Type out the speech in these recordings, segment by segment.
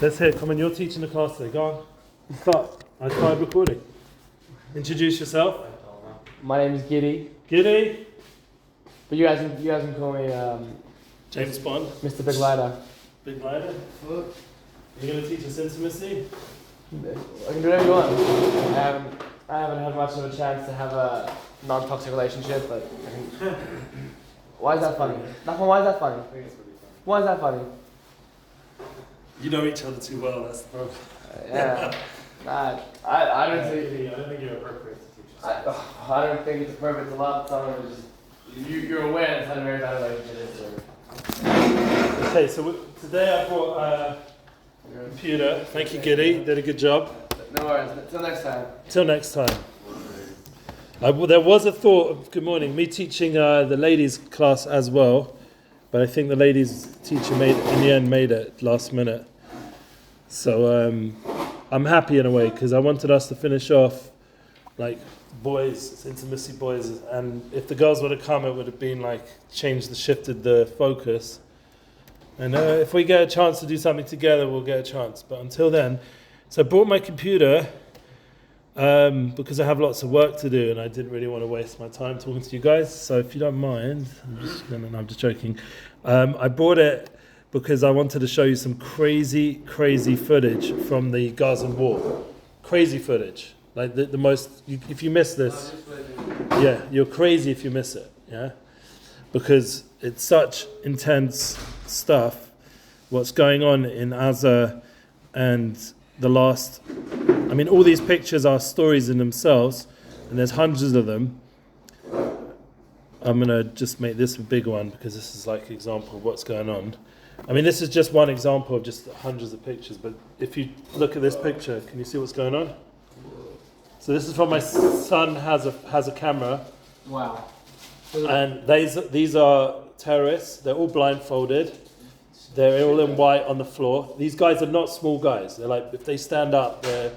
Let's hear. Come on, you're teaching the class today. Go on. Start. I started recording. Introduce yourself. My name is Giddy. Giddy. But you guys can call me James Bond. Mr. Big Lighter. Big Lighter. You're going to teach us intimacy? I can do whatever you want. I haven't had much of a chance to have a non-toxic relationship, but I think... Why is that funny? Why is that funny? Why is that funny? You know each other too well, that's the problem. Yeah. I don't think you're appropriate to teach us. I don't think it's appropriate to love someone who's just... You're aware that's how a very bad relationship is. Okay, so today I brought a computer. Thank you, Giddy. Did a good job. No worries. Till next time. Till next time. There was a thought of, good morning, me teaching the ladies class as well, but I think the ladies teacher in the end made it last minute. So I'm happy in a way because I wanted us to finish off like boys, it's Intimacy Boyz, and if the girls would have come, it would have been like shifted the focus. And if we get a chance to do something together, we'll get a chance. But until then, so I brought my computer. Because I have lots of work to do and I didn't really want to waste my time talking to you guys. So if you don't mind, I'm just joking. I brought it because I wanted to show you some crazy footage from the Gaza war. Crazy footage. Like the most, if you miss this, yeah, you're crazy if you miss it, yeah? Because it's such intense stuff, what's going on in Gaza and the last... I mean, all these pictures are stories in themselves, and there's hundreds of them. I'm going to just make this a big one because this is like an example of what's going on. I mean, this is just one example of just hundreds of pictures, but if you look at this picture, can you see what's going on? So this is from my son has a camera. Wow. And these are terrorists. They're all blindfolded. They're all in white on the floor. These guys are not small guys. They're like, if they stand up, they're,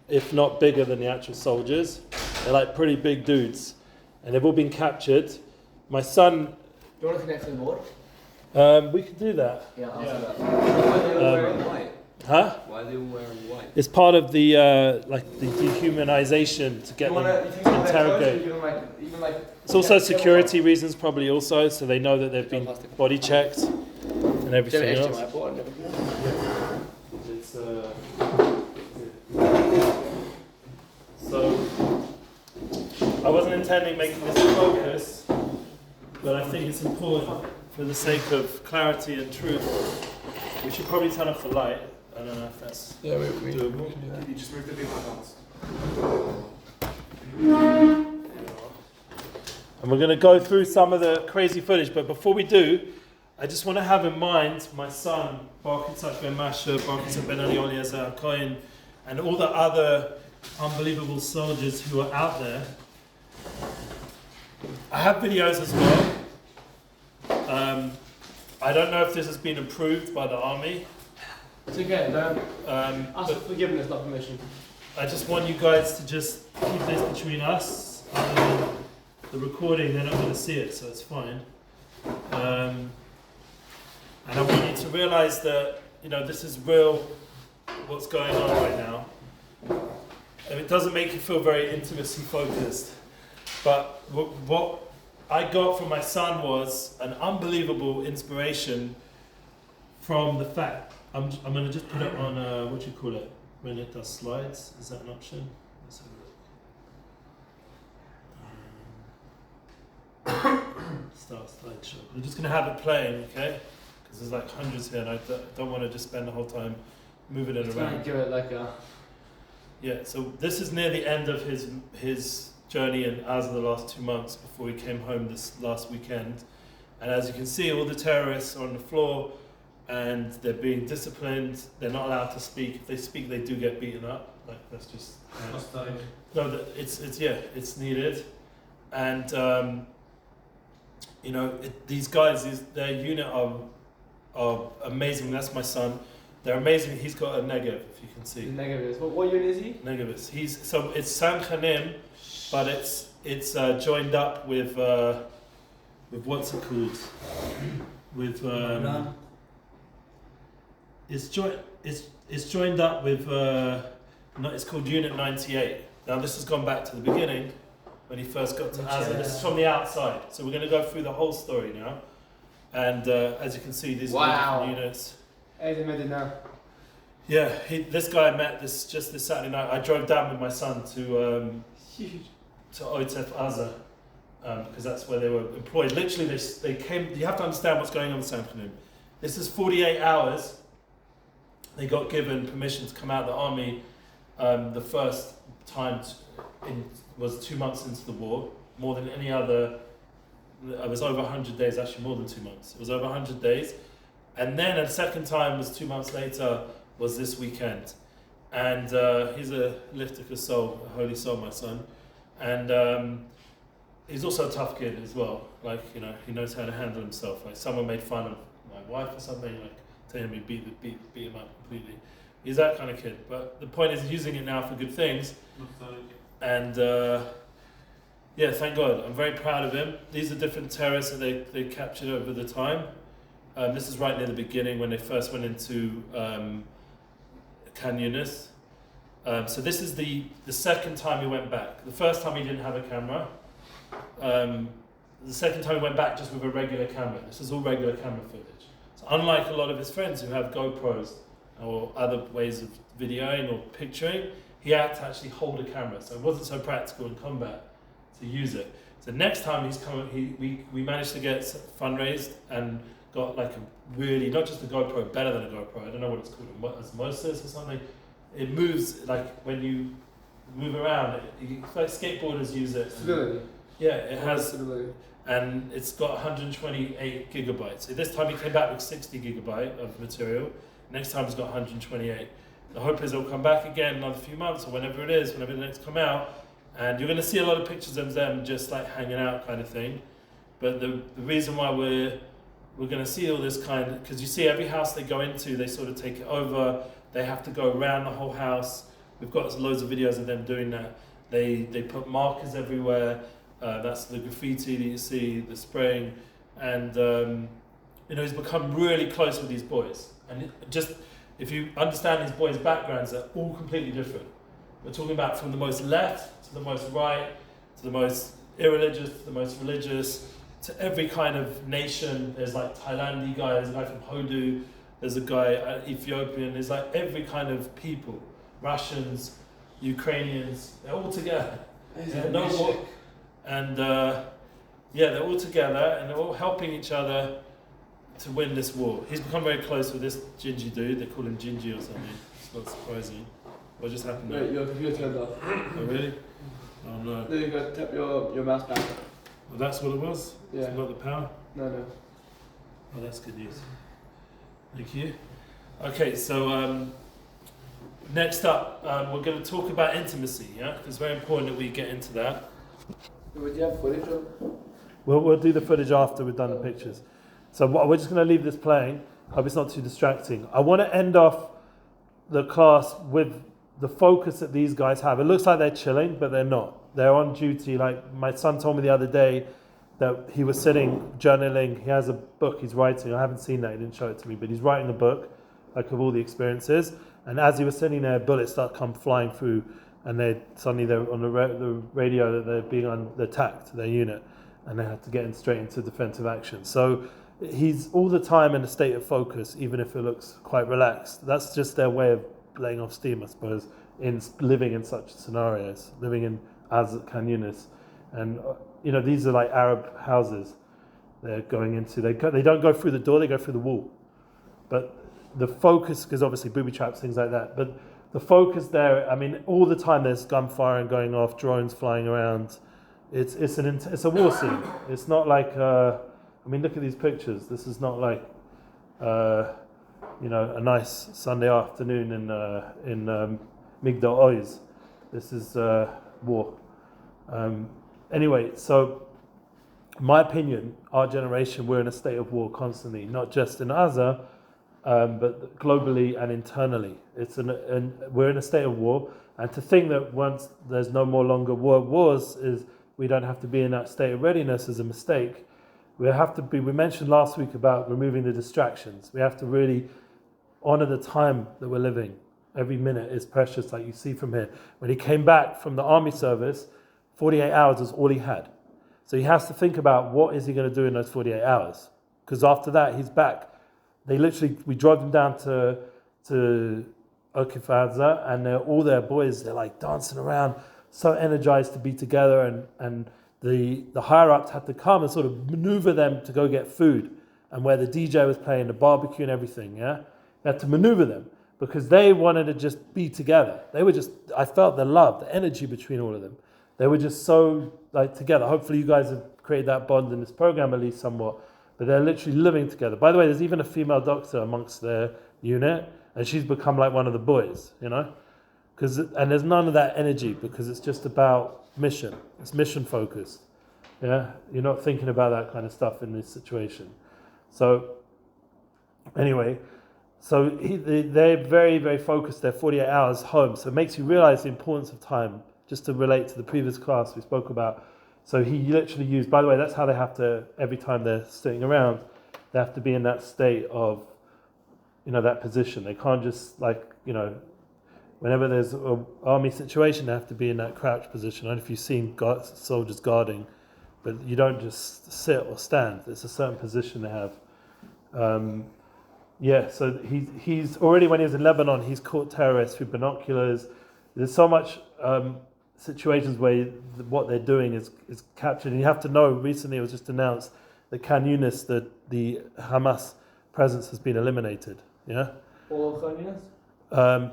if not bigger than the actual soldiers. They're like pretty big dudes. And they've all been captured. My son... Do you want to connect to the board? We could do that. Yeah, I'll do that. Why are they all wearing white? Huh? Why are they all wearing white? It's part of the the dehumanization to get them to interrogate. It's also security reasons probably also, so they know that they've been body checked and everything else. It's so I wasn't intending making this a focus, but I think it's important for the sake of clarity and truth. We should probably turn off the light. I don't know if that's doable. Can you just move the big ones? And we're going to go through some of the crazy footage, but before we do, I just want to have in mind my son, YITZCHAK ben MASHA, YITZCHAK ben Eliezer Cohen, and all the other unbelievable soldiers who are out there. I have videos as well. I don't know if this has been approved by the army. It's okay, don't ask for forgiveness, not permission. I just want you guys to just keep this between us. Other than the recording, they're not going to see it, so it's fine. And I want you to realize that, this is real, what's going on right now. And it doesn't make you feel very intimacy focused. But what I got from my son was an unbelievable inspiration from the fact. I'm going to just put it on, what do you call it, when it does slides? Is that an option? Let's have a look. Start slideshow. I'm just going to have it playing, okay? Because there's like hundreds here and I don't want to just spend the whole time moving it around. Give it like a... Yeah, so this is near the end of his journey in Gaza the last 2 months before he came home this last weekend. And as you can see, all the terrorists are on the floor and they're being disciplined. They're not allowed to speak. If they speak, they do get beaten up. Like that's just... no, it's needed. And, these guys, their unit are amazing. That's my son. They're amazing. He's got a Negev, if you can see. Negev. What unit is he? Negev. It's San Chanim, but it's joined up with what's it called? With it's joined up with it's called Unit 98. Now this has gone back to the beginning when he first got to Gaza. This is from the outside, so we're going to go through the whole story now. And as you can see, these are the different units. Hey, they made it now. Yeah, this guy I met this Saturday night. I drove down with my son to Oitef Aza because that's where they were employed. Literally, they came. You have to understand what's going on with Sam Khanun. This is 48 hours. They got given permission to come out of the army. The first time was 2 months into the war, more than any other. It was over 100 days, actually more than 2 months. It was over 100 days. And then a second time was 2 months later, was this weekend. And he's a lifted soul, a holy soul, my son. And he's also a tough kid as well. Like, you know, he knows how to handle himself. Like, someone made fun of my wife or something, like telling me beat him up completely. He's that kind of kid. But the point is he's using it now for good things. And yeah, thank God. I'm very proud of him. These are different terrorists that they captured over the time. This is right near the beginning when they first went into Khan Yunis. So this is the second time he went back. The first time he didn't have a camera. The second time he went back just with a regular camera. This is all regular camera footage. So unlike a lot of his friends who have GoPros or other ways of videoing or picturing, he had to actually hold a camera. So it wasn't so practical in combat to use it. So next time he's coming, we managed to get fundraised and got like a really, not just a GoPro, better than a GoPro. I don't know what it's called, osmosis or something. It moves like when you move around. It's like skateboarders use it. Stability. Yeah, it has. Stability. And it's got 128 gigabytes. So this time he came back with 60 gigabyte of material. Next time he's got 128. The hope is it'll come back again another few months or whenever it is, whenever the next come out. And you're going to see a lot of pictures of them just like hanging out kind of thing. But the reason why we're going to see all this kind of, because you see every house they go into, they sort of take it over. They have to go around the whole house. We've got loads of videos of them doing that. They put markers everywhere. That's the graffiti that you see, the spraying. And, you know, he's become really close with these boys. And just, if you understand these boys' backgrounds, they're all completely different. We're talking about from the most left to the most right, to the most irreligious, to the most religious, to every kind of nation. There's like Thailandi guy, there's a guy from Hodu, there's a guy Ethiopian, there's like every kind of people. Russians, Ukrainians, they're all together. No war. And yeah, they're all together and they're all helping each other to win this war. He's become very close with this Gingy dude. They call him Gingy or something. It's not surprising. What just happened there? Wait, your computer turned off. Oh really? Oh no. There you go, tap your mouse back. Well, that's what it was? Yeah. It's not the power? No. Oh, that's good news. Thank you. Okay, so next up, we're going to talk about intimacy, yeah? Because it's very important that we get into that. Would you have footage of? We'll do the footage after we've done the pictures. So we're just going to leave this playing. Hope it's not too distracting. I want to end off the class with the focus that these guys have. It looks like they're chilling, but they're not. They're on duty. Like my son told me the other day that he was sitting journaling. He has a book he's writing. I haven't seen that. He didn't show it to me, but he's writing a book, like of all the experiences. And as he was sitting there, bullets start come flying through, and they're on the radio that they're being attacked, their unit, and they have to get straight into defensive action. So he's all the time in a state of focus, even if it looks quite relaxed. That's just their way of laying off steam, I suppose, in living in such scenarios, living in Khan Yunis. And you know, these are like Arab houses they're going into. They don't go through the door, they go through the wall. But the focus, because obviously booby traps, things like that, but the focus there, I mean, all the time there's gunfire and going off, drones flying around. It's a war scene. It's not like, I mean, look at these pictures. This is not like, you know, a nice Sunday afternoon in Migdal Oz. This is war. Anyway, so my opinion, our generation, we're in a state of war constantly, not just in Gaza, but globally and internally. We're in a state of war, and to think that once there's no more longer wars is we don't have to be in that state of readiness is a mistake. We mentioned last week about removing the distractions. We have to really honor the time that we're living. Every minute is precious, like you see from here. When he came back from the army service, 48 hours was all he had. So he has to think about what is he going to do in those 48 hours. Because after that, he's back. We drove them down to Gaza, and all their boys, they're like dancing around, so energized to be together, and the higher-ups had to come and sort of maneuver them to go get food, and where the DJ was playing, the barbecue and everything, yeah? They had to maneuver them, because they wanted to just be together. I felt the love, the energy between all of them. They were just so like together. Hopefully you guys have created that bond in this program at least somewhat, but they're literally living together. By the way, there's even a female doctor amongst their unit, and she's become like one of the boys, you know? And there's none of that energy, because it's just about mission. It's mission focused. Yeah, you're not thinking about that kind of stuff in this situation. So anyway, they're very, very focused. They're 48 hours home. So it makes you realize the importance of time, just to relate to the previous class we spoke about. So he literally used, by the way, that's how they have to, every time they're sitting around, they have to be in that state of, that position. They can't just whenever there's an army situation, they have to be in that crouch position. I don't know if you've seen soldiers guarding, but you don't just sit or stand. It's a certain position they have. So he's already, when he was in Lebanon, he's caught terrorists through binoculars. There's so much situations where what they're doing is captured. And you have to know, recently it was just announced that Khan Yunis, the Hamas presence has been eliminated. Yeah? All Khan Yunis?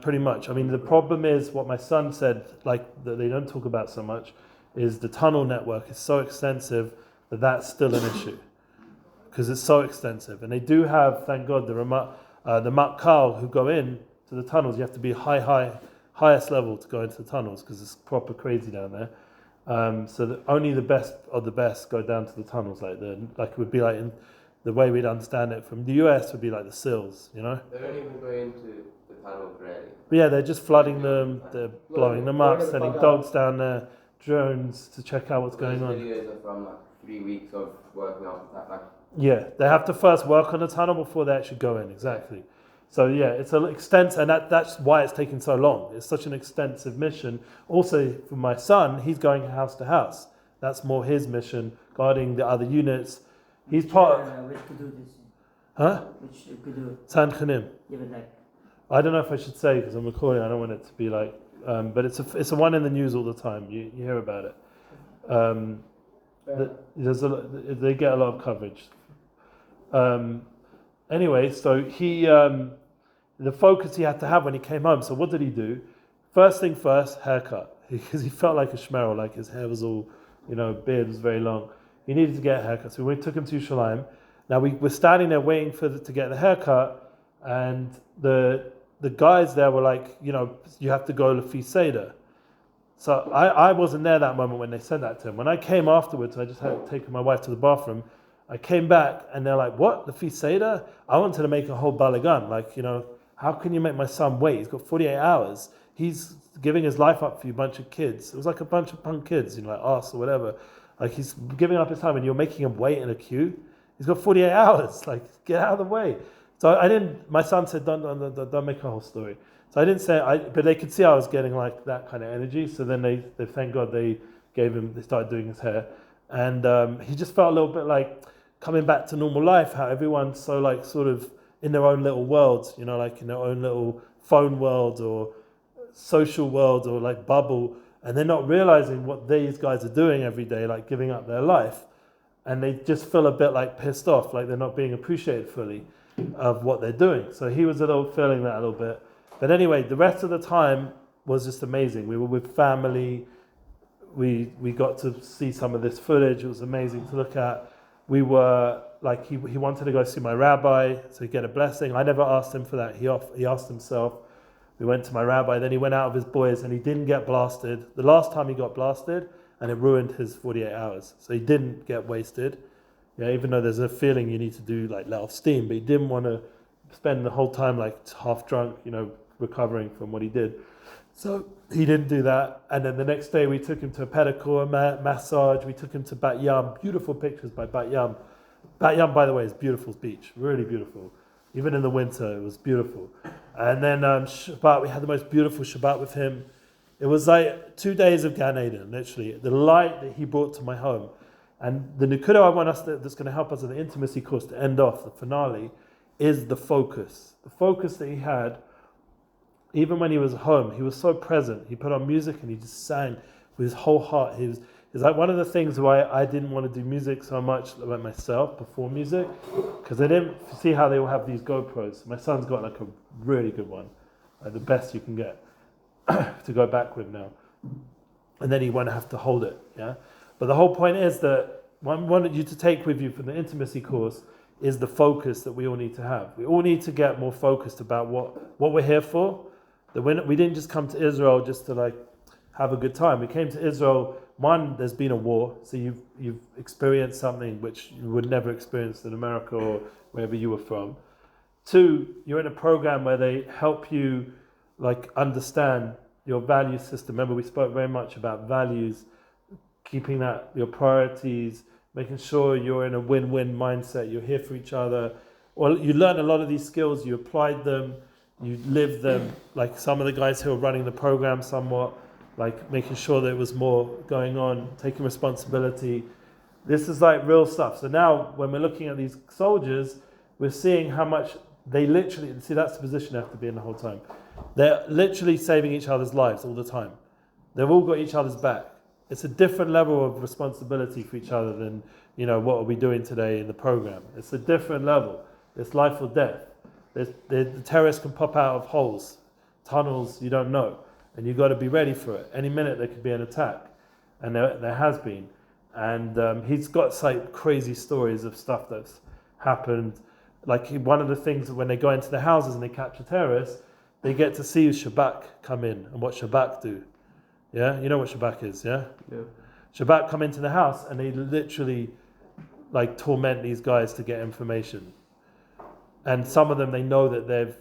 Pretty much. I mean, the problem is what my son said, like that they don't talk about so much, is the tunnel network is so extensive that that's still an issue. Because it's so extensive. And they do have, thank God, the Matkal who go in to the tunnels. You have to be highest level to go into the tunnels, because it's proper crazy down there. So that only the best of the best go down to the tunnels. Like it would be like in the way we'd understand it from the US would be like the SEALs, They don't even go into the tunnels really. But yeah, they're just flooding them, they're blowing them up, sending dogs down there, drones to check out what's going on. Videos are from 3 weeks of working on that. Yeah, they have to first work on the tunnel before they actually go in, exactly. So yeah, it's an extensive, and that's why it's taking so long. It's such an extensive mission. Also, for my son, he's going house to house. That's more his mission, guarding the other units. He's part of... Which Kudu this? Huh? Which Kudu? San Khanim. Yeah, but like... I don't know if I should say, because I'm recording, I don't want it to be like... but it's a one in the news all the time. You hear about it. They get a lot of coverage. Anyway, so he... the focus he had to have when he came home. So what did he do? First thing first, haircut. Because he felt like a shmerel, like his hair was all, beard was very long. He needed to get a haircut. So we took him to Yerushalayim. Now we were standing there waiting to get the haircut, and the guys there were like, you have to go Lefi Seder. So I wasn't there that moment when they said that to him. When I came afterwards, I just had taken my wife to the bathroom. I came back and they're like, what? Lefi Seder? I wanted to make a whole balagan. Like, how can you make my son wait? He's got 48 hours. He's giving his life up for you, bunch of kids. It was like a bunch of punk kids, like us or whatever. Like, he's giving up his time and you're making him wait in a queue. He's got 48 hours. Like, get out of the way. So my son said, don't make a whole story. So I didn't say, but they could see I was getting like that kind of energy. So then they thank God they started doing his hair. And he just felt a little bit like coming back to normal life, how everyone's so like sort of in their own little worlds, like in their own little phone world or social world or like bubble. And they're not realizing what these guys are doing every day, like giving up their life. And they just feel a bit like pissed off, like they're not being appreciated fully of what they're doing. So he was feeling that a little bit. But anyway, the rest of the time was just amazing. We were with family. We got to see some of this footage. It was amazing to look at. We were like, he wanted to go see my rabbi to get a blessing. I never asked him for that. He asked himself. We went to my rabbi. Then he went out with his boys and he didn't get blasted. The last time he got blasted, and it ruined his 48 hours. So he didn't get wasted. Yeah, even though there's a feeling you need to do like let off steam, but he didn't want to spend the whole time like half drunk, recovering from what he did. So he didn't do that. And then the next day we took him to a pedicure, massage. We took him to Bat Yam. Beautiful pictures by Bat Yam. Bat Yam, by the way, is beautiful beach. Really beautiful. Even in the winter, it was beautiful. And then Shabbat, we had the most beautiful Shabbat with him. It was like 2 days of Gan Eden, literally. The light that he brought to my home. And the Nukuda I want us that's going to help us in the intimacy course to end off, the finale, is the focus. The focus that he had, even when he was home, he was so present. He put on music and he just sang with his whole heart. It's like one of the things why I didn't want to do music so much about myself before music, because I didn't see how they all have these GoPros. My son's got like a really good one, like the best you can get to go back with now. And then he won't have to hold it, yeah? But the whole point is that what I wanted you to take with you from the intimacy course is the focus that we all need to have. We all need to get more focused about what we're here for. That we didn't just come to Israel just to like have a good time. We came to Israel, one, there's been a war, so you've experienced something which you would never experience in America or wherever you were from. Two, you're in a program where they help you like understand your value system. Remember, we spoke very much about values, keeping that your priorities, making sure you're in a win-win mindset, you're here for each other. Well, you learn a lot of these skills, you applied them, you lived them, like some of the guys who are running the program somewhat, like making sure there was more going on, taking responsibility. This is like real stuff. So now when we're looking at these soldiers, we're seeing how much they literally, see that's the position they have to be in the whole time. They're literally saving each other's lives all the time. They've all got each other's back. It's a different level of responsibility for each other than, what are we doing today in the program? It's a different level. It's life or death. The terrorists can pop out of holes, tunnels, you don't know. And you've got to be ready for it. Any minute there could be an attack. And there has been. And he's got like crazy stories of stuff that's happened. Like one of the things when they go into the houses and they capture terrorists, they get to see Shabak come in and what Shabak do. Yeah, you know what Shabak is, yeah? Yeah. Shabak come into the house and they literally like torment these guys to get information. And some of them, they know that they've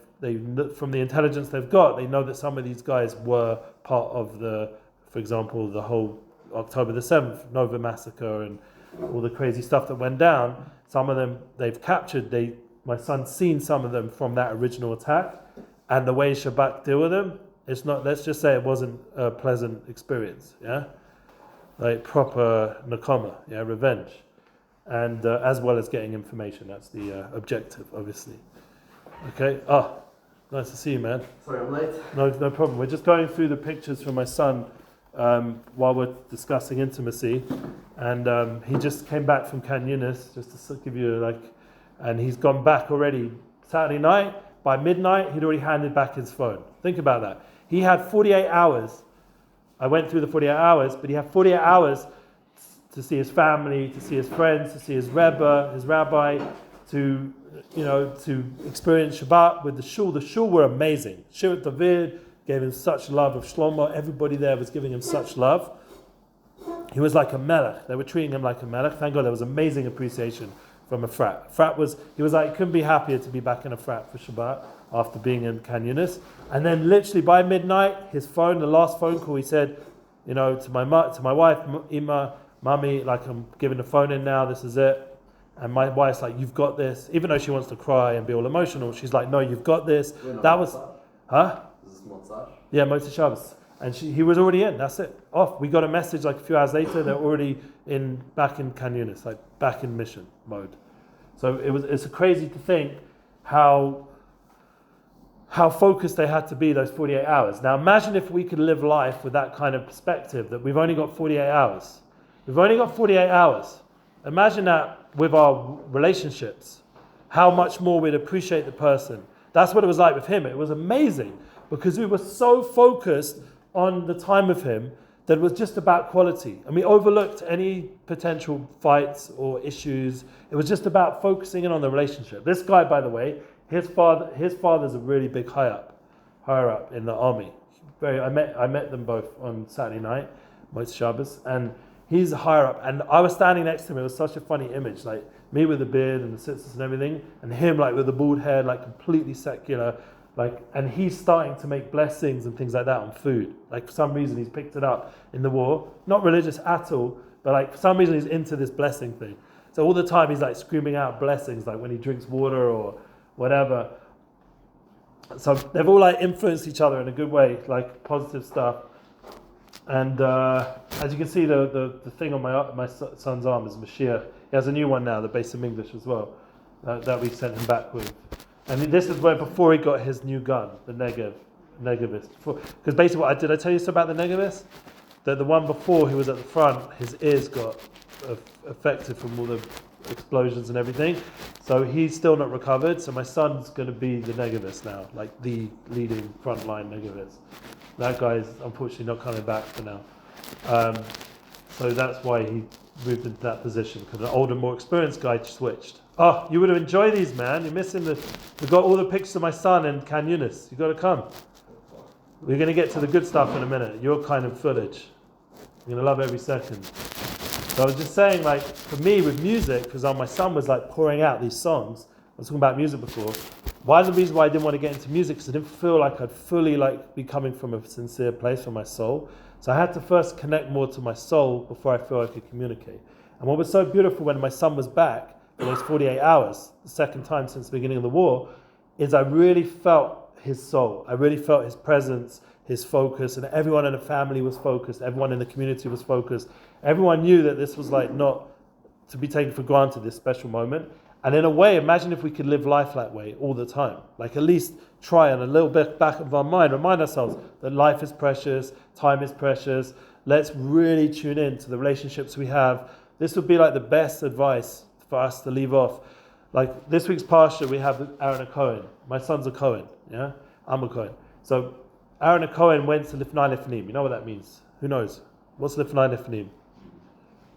from the intelligence they've got, they know that some of these guys were part of for example, the whole October the 7th Nova massacre and all the crazy stuff that went down. Some of them they've captured. My son's seen some of them from that original attack, and the way Shabak deal with them, it's not. Let's just say it wasn't a pleasant experience. Yeah, like proper nakama, yeah, revenge, and as well as getting information. That's the objective, obviously. Okay. Nice to see you, man. Sorry, I'm late. No problem. We're just going through the pictures from my son while we're discussing intimacy, and he just came back from Khan Yunis, just to give you and he's gone back already Saturday night. By midnight, he'd already handed back his phone. Think about that. He had 48 hours. I went through the 48 hours, but he had 48 hours to see his family, to see his friends, to see his Rebbe, his rabbi, to experience Shabbat with the shul. The shul were amazing. Shirat David gave him such love of Shlomo. Everybody there was giving him such love. He was like a melech. They were treating him like a melech. Thank God there was amazing appreciation from a frat. He couldn't be happier to be back in a frat for Shabbat after being in Khan Yunis. And then literally by midnight, his phone, the last phone call, he said, to my wife, Ima, Mummy, I'm giving the phone in now, this is it. And my wife's like, you've got this. Even though she wants to cry and be all emotional, she's like, no, you've got this. That was, huh? Is this Motzach? Yeah, Motzach Shabbos. And he was already in, that's it. Off. We got a message a few hours later, they're already back in Khan Yunis, back in mission mode. So it's crazy to think how focused they had to be those 48 hours. Now imagine if we could live life with that kind of perspective, that we've only got 48 hours. We've only got 48 hours. Imagine that with our relationships, how much more we'd appreciate the person. That's what it was like with him. It was amazing because we were so focused on the time with him that it was just about quality. And we overlooked any potential fights or issues. It was just about focusing in on the relationship. This guy, by the way, his father's a really big higher up in the army. I met them both on Saturday night, Motzei Shabbos, and he's higher up. And I was standing next to him. It was such a funny image, me with the beard and the tzitzis and everything, and him with the bald head, completely secular. And he's starting to make blessings and things like that on food. For some reason he's picked it up in the war. Not religious at all, but for some reason he's into this blessing thing. So all the time he's screaming out blessings, when he drinks water or whatever. So they've all like influenced each other in a good way, like positive stuff. And as you can see, the thing on my son's arm is Mashiach. He has a new one now, the base of English as well, that we sent him back with. And this is where before he got his new gun, the Negevist. Because basically, did I tell you so about the Negevist? That the one before, he was at the front, his ears got affected from all the explosions and everything. So he's still not recovered. So my son's going to be the Negevist now, like the leading frontline Negevist. That guy's unfortunately not coming back for now. So that's why he moved into that position, because an older, more experienced guy switched. Oh, you would have enjoyed these, man. You're missing we've got all the pictures of my son and Khan Yunis. You've got to come. We're going to get to the good stuff in a minute. Your kind of footage. You're going to love every second. So I was just saying, like, for me with music, because my son was like pouring out these songs. I was talking about music before. One of the reasons why I didn't want to get into music, because I didn't feel like I'd fully be coming from a sincere place from my soul. So I had to first connect more to my soul before I feel I could communicate. And what was so beautiful when my son was back for those 48 hours, the second time since the beginning of the war, is I really felt his soul. I really felt his presence, his focus, and everyone in the family was focused. Everyone in the community was focused. Everyone knew that this was like not to be taken for granted, this special moment. And in a way, imagine if we could live life that way all the time. Like at least try and a little bit back of our mind, remind ourselves that life is precious, time is precious. Let's really tune in to the relationships we have. This would be like the best advice for us to leave off. Like this week's Parsha, we have Aaron a Cohen. My son's a Cohen, yeah? I'm a Cohen. So Aaron a Cohen went to Lifnai Lifnim. You know what that means? Who knows? What's Lifnai Lifnim?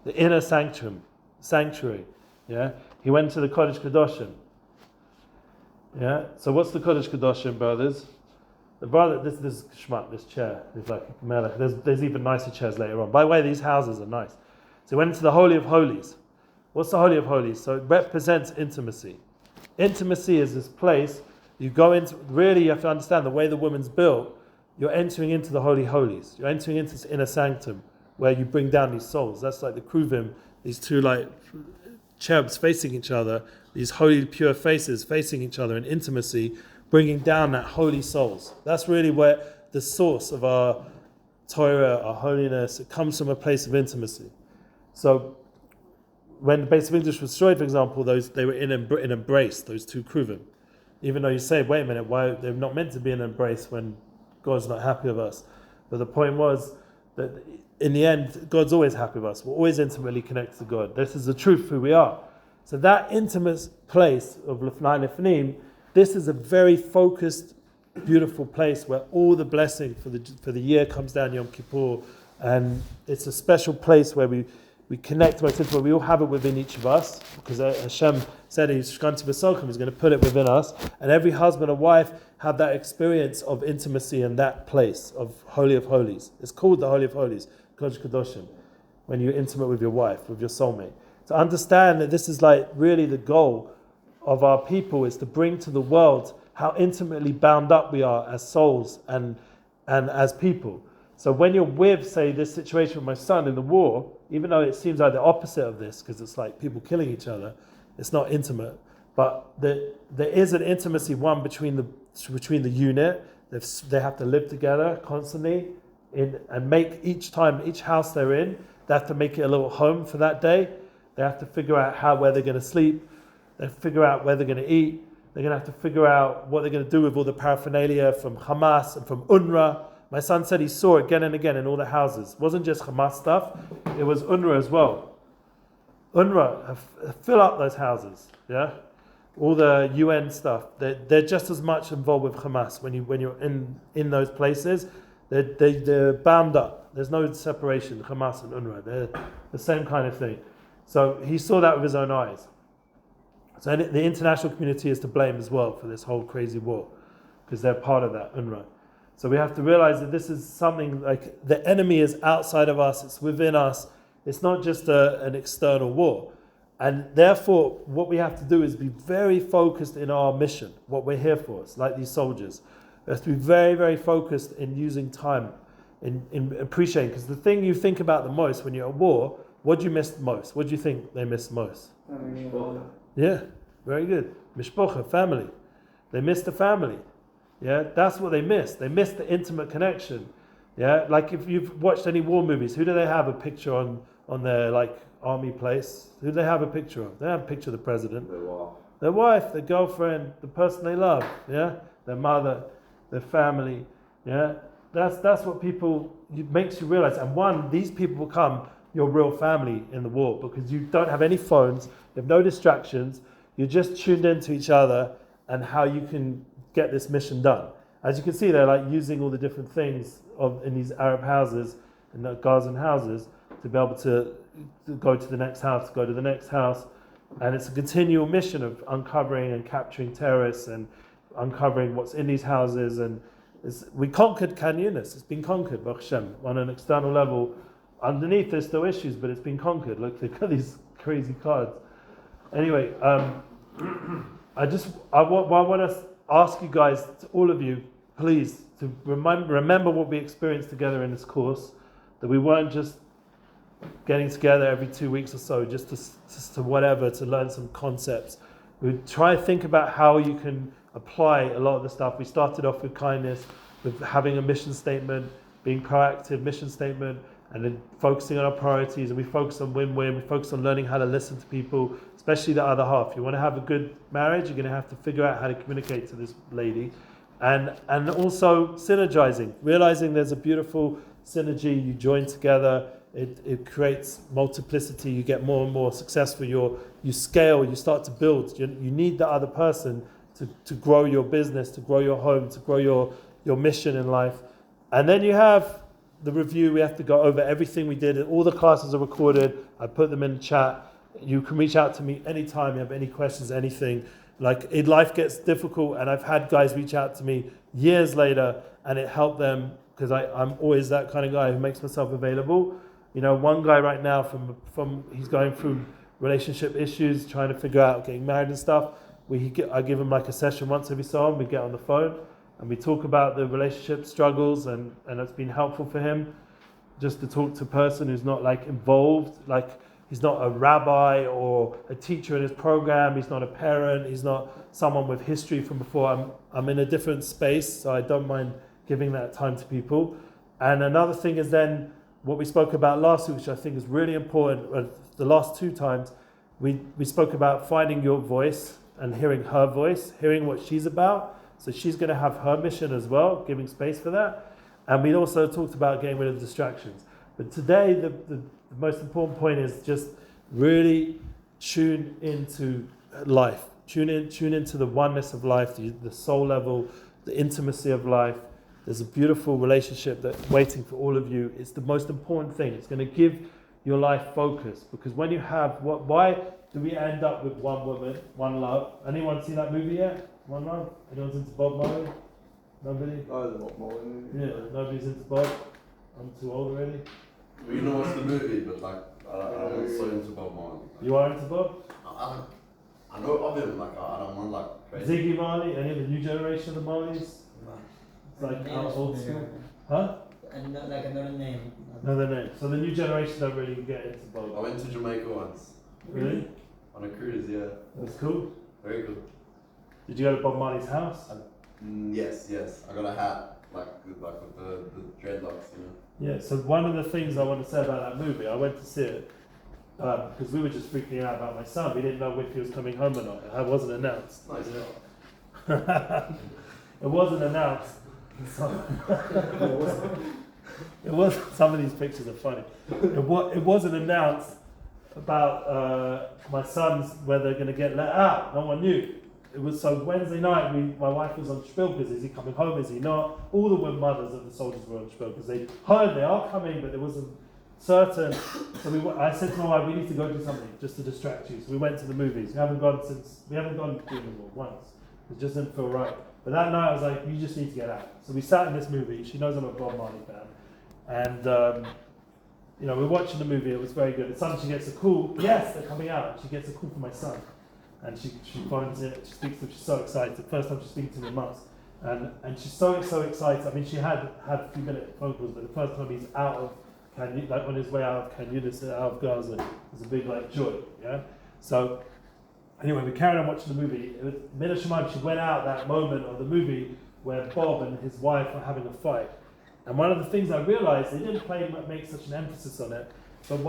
The inner sanctuary, yeah? He went to the Kodesh Kadoshim. Yeah? So what's the Kodesh Kadoshim, brothers? The brother, this shmuck, this chair, is like melech. There's even nicer chairs later on. By the way, these houses are nice. So he went into the Holy of Holies. What's the Holy of Holies? So it represents intimacy. Intimacy is this place you go into. Really, you have to understand the way the woman's built. You're entering into the Holy Holies. You're entering into this inner sanctum where you bring down these souls. That's like the Kruvim, these two like cherubs facing each other, these holy, pure faces facing each other in intimacy, bringing down that holy souls. That's really where the source of our Torah, our holiness, it comes from a place of intimacy. So when the base of English was destroyed, for example, they were in embrace, those two Kruvim. Even though you say, wait a minute, why they're not meant to be in embrace when God's not happy with us. But the point was that in the end, God's always happy with us. We're always intimately connected to God. This is the truth of who we are. So that intimate place of Lifnai Lifnim, this is a very focused, beautiful place where all the blessing for the year comes down Yom Kippur. And it's a special place where we connect most intimately. We all have it within each of us, because Hashem said He's going to put it within us. And every husband and wife have that experience of intimacy in that place of Holy of Holies. It's called the Holy of Holies, Kodesh Kadoshim, when you're intimate with your wife, with your soulmate. To understand that this is like really the goal of our people, is to bring to the world how intimately bound up we are as souls and as people. So when you're with, say, this situation with my son in the war, even though it seems like the opposite of this, because it's like people killing each other, it's not intimate. But there is an intimacy, one between the unit. They have to live together constantly, and make each house they're in, they have to make it a little home for that day. They have to figure out where they're going to sleep. They figure out where they're going to eat. They're going to have to figure out what they're going to do with all the paraphernalia from Hamas and from UNRWA. My son said he saw it again and again in all the houses. It wasn't just Hamas stuff, it was UNRWA as well. UNRWA fill up those houses, yeah? All the UN stuff. They're just as much involved with Hamas when you're in those places. They're bound up. There's no separation, Hamas and UNRWA. They're the same kind of thing. So he saw that with his own eyes. So the international community is to blame as well for this whole crazy war, because they're part of that, UNRWA. So we have to realize that this is something like the enemy is outside of us, it's within us. It's not just an external war. And therefore, what we have to do is be very focused in our mission, what we're here for. It's like these soldiers. We have to be very, very focused in using time, in appreciating. Because the thing you think about the most when you're at war, what do you miss most? What do you think they miss most? Yeah, very good. Mishpocha, family. They miss the family. Yeah, that's what they miss. They miss the intimate connection. Yeah, like if you've watched any war movies, who do they have a picture on their like army place? Who do they have a picture of? They have a picture of the president, their wife, their girlfriend, the person they love. Yeah, their mother, their family. Yeah, that's what it makes you realize. And these people become your real family in the war because you don't have any phones, you have no distractions. You're just tuned into each other and how you can get this mission done. As you can see, they're like using all the different things in these Arab houses, in the Gazan houses, to be able to go to the next house, go to the next house. And it's a continual mission of uncovering and capturing terrorists and uncovering what's in these houses. And we conquered Khan Yunis. It's been conquered, Baruch Hashem, on an external level. Underneath, there's still issues, but it's been conquered. Look, they've got these crazy cards. Anyway, I want to ask you guys, all of you, please, to remember what we experienced together in this course, that we weren't just getting together every 2 weeks or so, just to whatever, to learn some concepts. We try to think about how you can apply a lot of the stuff. We started off with kindness, with having a mission statement, being proactive, mission statement, and then focusing on our priorities, and we focus on win-win, we focus on learning how to listen to people, especially the other half. You want to have a good marriage, you're going to have to figure out how to communicate to this lady. And also synergizing, realizing there's a beautiful synergy, you join together, it creates multiplicity, you get more and more successful, you scale, you start to build. You need the other person to grow your business, to grow your home, to grow your mission in life. And then you have the review. We have to go over everything we did. All the classes are recorded. I put them in the chat. You can reach out to me anytime you have any questions, anything. Like, life gets difficult, and I've had guys reach out to me years later, and it helped them, because I'm always that kind of guy who makes myself available. You know, one guy right now he's going through relationship issues, trying to figure out getting married and stuff. I give him like a session once every so often. We get on the phone and we talk about the relationship struggles, and it's been helpful for him just to talk to a person who's not like involved, like he's not a rabbi or a teacher in his program, he's not a parent, he's not someone with history from before. I'm in a different space, so I don't mind giving that time to people. And another thing is then what we spoke about last week, which I think is really important. The last 2 times we spoke about finding your voice and hearing her voice, hearing what she's about. So she's going to have her mission as well, giving space for that. And we also talked about getting rid of distractions. But today, the most important point is just really tune into life. Tune into the oneness of life, the soul level, the intimacy of life. There's a beautiful relationship that's waiting for all of you. It's the most important thing. It's going to give your life focus. Because when you have, why do we end up with one woman, one love? Anyone seen that movie yet? One Love? Anyone's into Bob Marley? Nobody? Oh, the Bob Marley movie. Yeah, nobody's into Bob. I'm too old already. Well, you know what's the movie, but like, I'm so into Bob Marley. You are into Bob? I know of him, like, I don't want like crazy. Ziggy Marley? Any of the new generation of the Marleys? It's like old school. Huh? And not like another name. Another name. So the new generation don't really get into Bob. I went to Jamaica once. Really? On a cruise, yeah. That's cool. Very cool. Did you go to Bob Marley's house? Yes. I got a hat, like with the dreadlocks, you know. Yeah, so one of the things I want to say about that movie, I went to see it because we were just freaking out about my son. We didn't know if he was coming home or not. It wasn't announced. Nice. It wasn't announced. It was. Some of these pictures are funny. It wasn't announced about my son's where they're going to get let out. No one knew. It was so Wednesday night. My wife was on Spilkers. Is he coming home? Is he not? All the mothers of the soldiers were on Spilkers. They heard they are coming, but there wasn't certain. So I said to my wife, we need to go do something just to distract you. So we went to the movies. We haven't gone to them once. It just didn't feel right. But that night I was like, you just need to get out. So we sat in this movie. She knows I'm a Bob Marley fan, and we're watching the movie. It was very good. And suddenly she gets a call. Yes, they're coming out. She gets a call from my son. And she phones it, she speaks to him, she's so excited. The first time she's speaking to me in months. And she's so excited. I mean, she had a few minute phone calls, but the first time he's out of Khan Yunis, like on his way out of Khan Yunis, out of Gaza, it was a big like joy, yeah? So, Anyway, we carried on watching the movie. It was Mina Shemaim, she went out that moment of the movie where Bob and his wife were having a fight. And one of the things I realized, they didn't make such an emphasis on it, but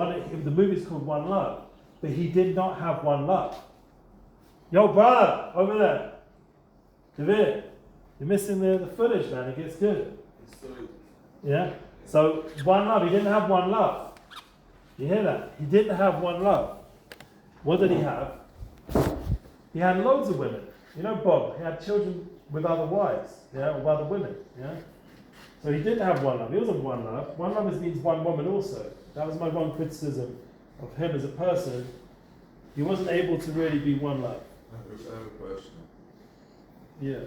the movie's called One Love, but he did not have one love. Yo, brother, over there. David, you're missing the footage, man. It gets good. Yeah? So, one love. He didn't have one love. You hear that? He didn't have one love. What did he have? He had loads of women. You know, Bob, he had children with other wives, yeah, or other women, yeah? So he didn't have one love. He wasn't one love. One love means one woman also. That was my one criticism of him as a person. He wasn't able to really be one love. I have a question. Yeah.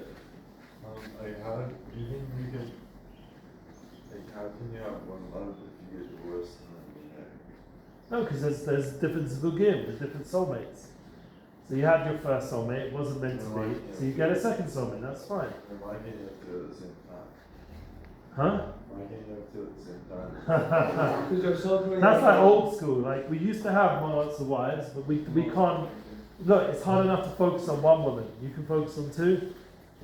How do you think you can, how can you have one love if you get divorced and then No, because there's different zugim, there's different soulmates. So you had your first soulmate, it wasn't meant to be. So you get a second soulmate, that's fine. and why can't you have two at the same time? Huh? Why can't you have two at the same time? Because they're so great. That's like old school. Like we used to have lots of wives, but we can't. Look, it's hard enough to focus on one woman. You can focus on two,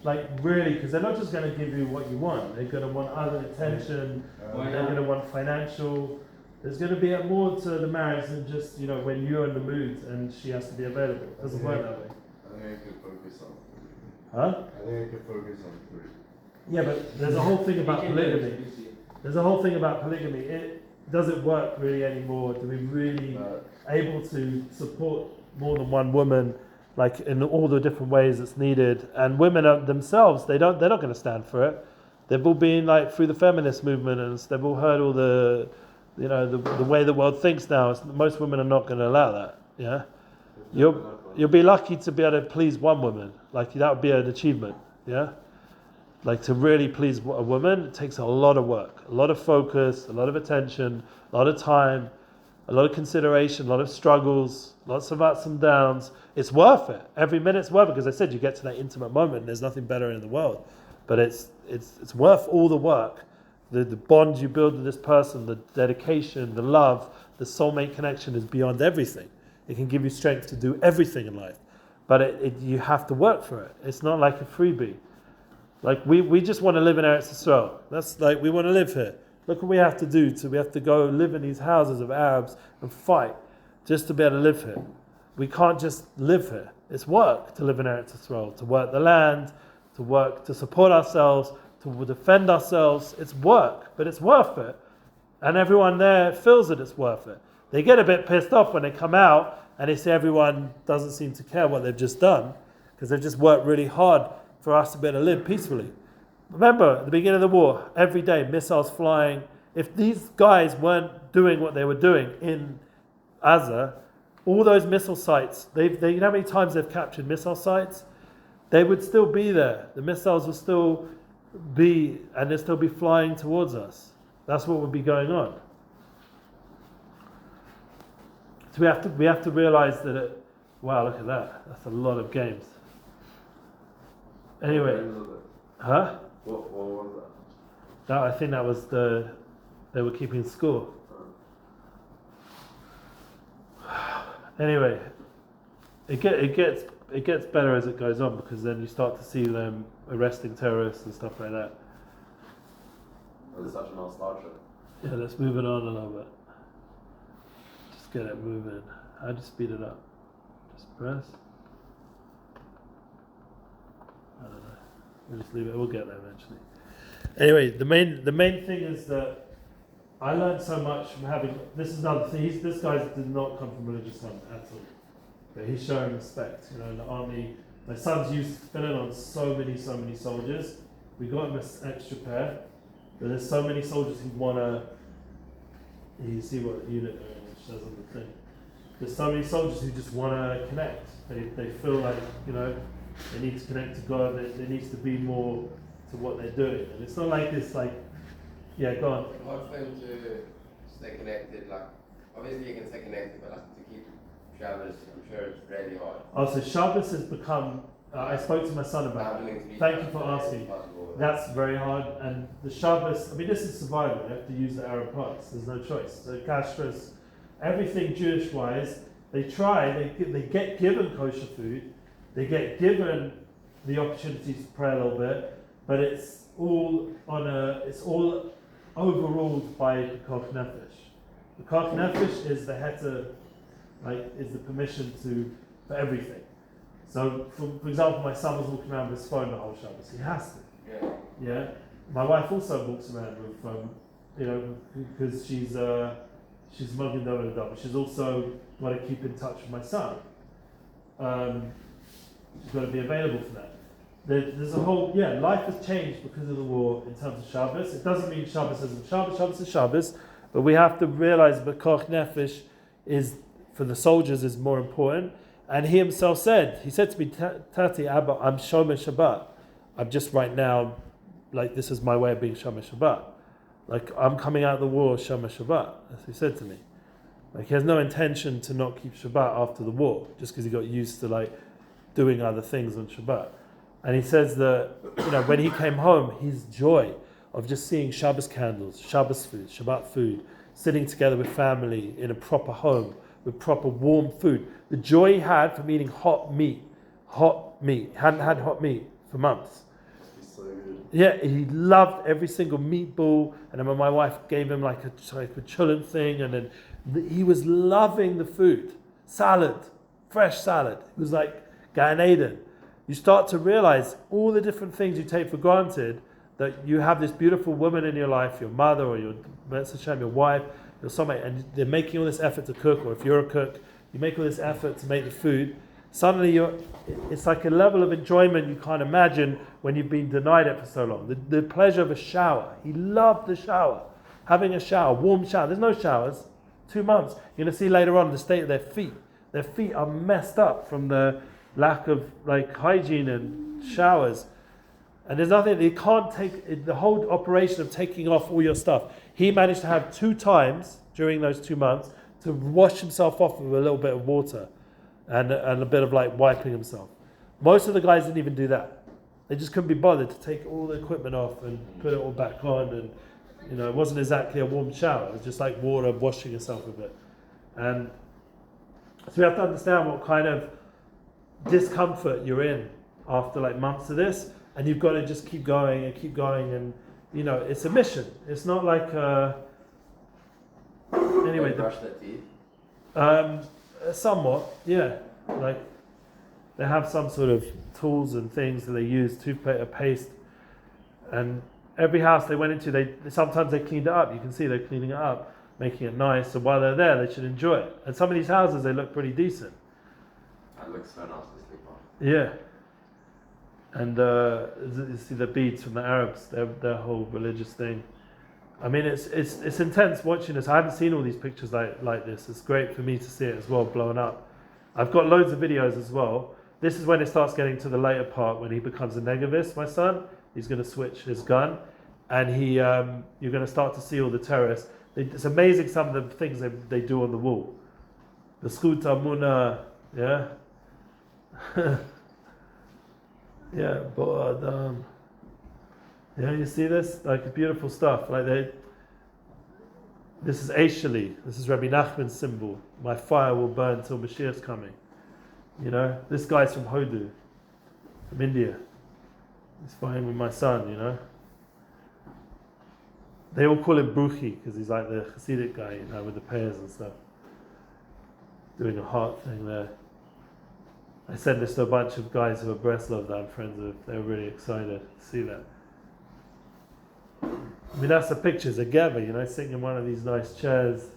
like really, because they're not just going to give you what you want. They're going to want other attention. They're going to want financial. There's going to be more to the marriage than just when you're in the mood and she has to be available. It doesn't work that way. I think I could focus on three. Huh? I think I could focus on three. Yeah, but there's a whole thing about polygamy. There's a whole thing about polygamy. It doesn't work really anymore. Do we really able to support more than one woman, like in all the different ways it's needed? And women themselves, they're not going to stand for it. They've all been like through the feminist movement, and they've all heard all the way the world thinks now. Most women are not going to allow that. Yeah, you'll be lucky to be able to please one woman. Like that would be an achievement. Yeah. Like to really please a woman, it takes a lot of work, a lot of focus, a lot of attention, a lot of time, a lot of consideration, a lot of struggles, lots of ups and downs. It's worth it. Every minute's worth it, because I said you get to that intimate moment and there's nothing better in the world. But it's worth all the work. The bond you build with this person, the dedication, the love, the soulmate connection is beyond everything. It can give you strength to do everything in life. But you have to work for it. It's not like a freebie. Like we just want to live in Eretz Yisrael. That's like we want to live here. Look what we have to do. We have to go live in these houses of Arabs and fight just to be able to live here. We can't just live here. It's work to live in Eretz Yisrael, to work the land, to work to support ourselves, to defend ourselves. It's work, but it's worth it. And everyone there feels that it's worth it. They get a bit pissed off when they come out and they say everyone doesn't seem to care what they've just done, because they've just worked really hard for us to be able to live peacefully. Remember, at the beginning of the war, every day, missiles flying. If these guys weren't doing what they were doing in Gaza, all those missile sites, you know how many times they've captured missile sites? They would still be there. The missiles would still be, and they'd still be flying towards us. That's what would be going on. So we have to realize that, wow, look at that. That's a lot of games. Anyway, huh? What was I think that was they were keeping score. Anyway, it gets better as it goes on, because then you start to see them arresting terrorists and stuff like that. It's such a nostalgia. Yeah, let's move it on a little bit. Just get it moving. How'd you speed it up? Just press. I don't know. We'll just leave it. We'll get there eventually. Anyway, the main thing is that I learned so much from having. This is another thing. This guy did not come from religious home at all, but he's showing respect. In the army, my son's used to filling on so many soldiers. We got him an extra pair, but there's so many soldiers who wanna. You see what unit says on the thing. There's so many soldiers who just wanna connect. They feel like they need to connect to God. There needs to be more to what they're doing, and it's not like this. Like, yeah, go on. It's hard for them to stay connected. Like, obviously you can stay connected, but like to keep Shabbos, I'm sure it's really hard. Oh, so Shabbos has become. I spoke to my son about it. Thank you for asking. That's very hard, and the Shabbos. I mean, this is survival. You have to use the Arab parts. There's no choice. So kashrus, everything Jewish-wise they get given kosher food, they get given the opportunity to pray a little bit, but it's all overruled by the Koch Nefesh. The Koch Nefesh is the heter, is the permission for everything. So, for example, my son was walking around with his phone the whole Shabbos. He has to. Yeah. My wife also walks around with a phone, because she's mugging double, but she's also got to keep in touch with my son. She's got to be available for that. There's a whole, life has changed because of the war in terms of Shabbos. It doesn't mean Shabbos isn't Shabbos, Shabbos is Shabbos, but we have to realize that Koch Nefesh is, for the soldiers, is more important. And he himself said to me, Tati, Abba, I'm Shomer Shabbat. I'm just right now, this is my way of being Shomer Shabbat. I'm coming out of the war Shomer Shabbat. That's what he said to me. He has no intention to not keep Shabbat after the war, just because he got used to doing other things on Shabbat. And he says that, when he came home, his joy of just seeing Shabbos candles, Shabbos food, Shabbat food, sitting together with family in a proper home, with proper warm food. The joy he had from eating hot meat. He hadn't had hot meat for months. So good. Yeah, he loved every single meatball. And then when my wife gave him a chulent thing, and then he was loving the food. Salad, fresh salad. It was like Gan Eden. You start to realize all the different things you take for granted, that you have this beautiful woman in your life, your mother or your wife, your soulmate, and they're making all this effort to cook, or if you're a cook, you make all this effort to make the food. Suddenly it's like a level of enjoyment you can't imagine when you've been denied it for so long. The pleasure of a shower. He loved the shower. Having a shower, warm shower. There's no showers. 2 months. You're going to see later on the state of their feet. Their feet are messed up from the lack of hygiene and showers. And there's nothing, you can't take, the whole operation of taking off all your stuff. He managed to have 2 times during those 2 months to wash himself off with a little bit of water and a bit of wiping himself. Most of the guys didn't even do that. They just couldn't be bothered to take all the equipment off and put it all back on, and it wasn't exactly a warm shower. It was just like water washing yourself with it. And so we have to understand what kind of discomfort you're in after months of this, and you've got to just keep going, and it's a mission. It's not like anyway. They brush their teeth. Somewhat, yeah. They have some sort of tools and things that they use, paste, and every house they went into, sometimes they cleaned it up. You can see they're cleaning it up, making it nice. So while they're there, they should enjoy it. And some of these houses, they look pretty decent. That looks so nice to sleep on. Yeah. And you see the beads from the Arabs, their whole religious thing. I mean, it's intense watching this. I haven't seen all these pictures like this. It's great for me to see it as well, blown up. I've got loads of videos as well. This is when it starts getting to the later part, when he becomes a negavist, my son. He's going to switch his gun, and you're going to start to see all the terrorists. It's amazing some of the things they do on the wall. The Skut Amuna, yeah? Yeah, but you see this? Beautiful stuff. This is Eishali. This is Rabbi Nachman's symbol. My fire will burn till Mashiach's coming. This guy's from Hodu, from India. He's fighting with my son, They all call him Bruchi because he's like the Hasidic guy, with the pears and stuff. Doing a heart thing there. I sent this to a bunch of guys who are Breslov that I'm friends with. They're really excited to see that. I mean, that's the pictures together, sitting in one of these nice chairs.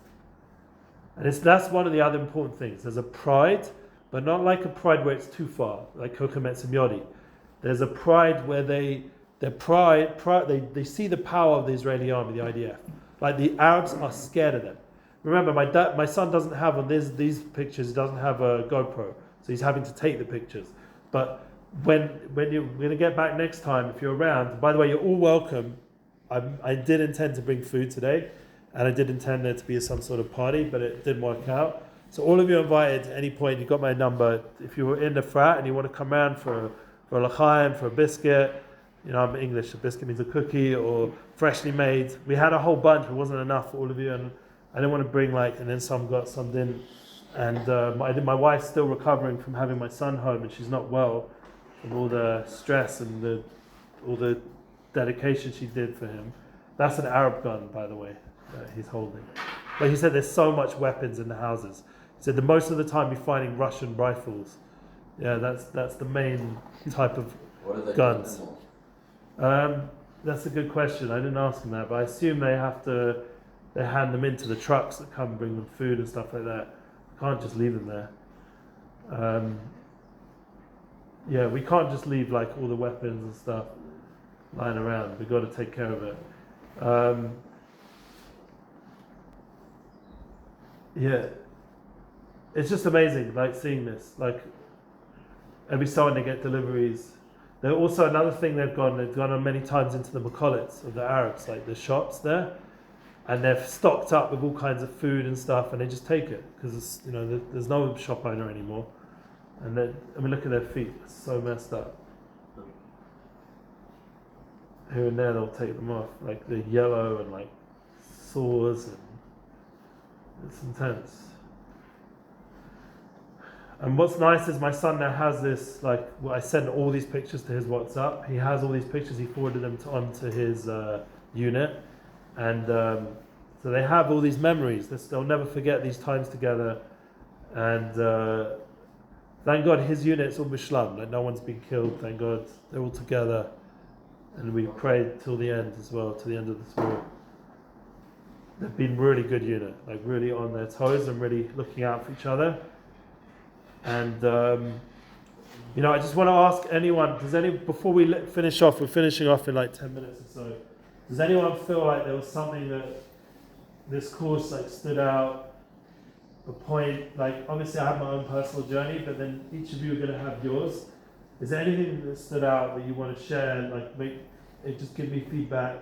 And that's one of the other important things. There's a pride, but not like a pride where it's too far, like Kokomet Simyodi. There's a pride where they see the power of the Israeli army, the IDF. The Arabs are scared of them. Remember, my son doesn't have on these pictures. He doesn't have a GoPro, so he's having to take the pictures. But when you're going to get back next time, if you're around, by the way, you're all welcome. I did intend to bring food today, and I did intend there to be some sort of party, but it didn't work out. So all of you are invited at any point. You've got my number. If you were in the frat and you want to come around for a l'chaim, for a biscuit, I'm English, a biscuit means a cookie, or freshly made. We had a whole bunch, it wasn't enough for all of you, and I didn't want to bring and then some got, some didn't. And my wife's still recovering from having my son home, and she's not well from all the stress and all the dedication she did for him. That's an Arab gun, by the way, that he's holding. But he said there's so much weapons in the houses. He said that most of the time you're finding Russian rifles. Yeah, that's the main type of guns. That's a good question. I didn't ask him that, but I assume they hand them into the trucks that come bring them food and stuff like that. Can't just leave them there. Yeah, we can't just leave like all the weapons and stuff lying around. We've got to take care of it. Yeah, it's just amazing, like seeing this. Like every so often they get deliveries. They're also another thing they've gone on many times into the Mekolets of the Arabs, like the shops there. And they've stocked up with all kinds of food and stuff, and they just take it because there's no shop owner anymore. And look at their feet; it's so messed up. Here and there, they'll take them off, like they're yellow and like sores, and it's intense. And what's nice is my son now has this, like, I sent all these pictures to his WhatsApp. He has all these pictures. He forwarded them onto his unit. And so they have all these memories. They'll never forget these times together. And thank God his unit's all bishlam. Like no one's been killed. Thank God they're all together. And we prayed till the end as well, to the end of this war. They've been really good unit, like really on their toes and really looking out for each other. And I just want to ask anyone, before we finish off, we're finishing off in like 10 minutes or so. Does anyone feel like there was something that this course like stood out, a point, like obviously I have my own personal journey, but then each of you are going to have yours. Is there anything that stood out that you want to share? Like just give me feedback.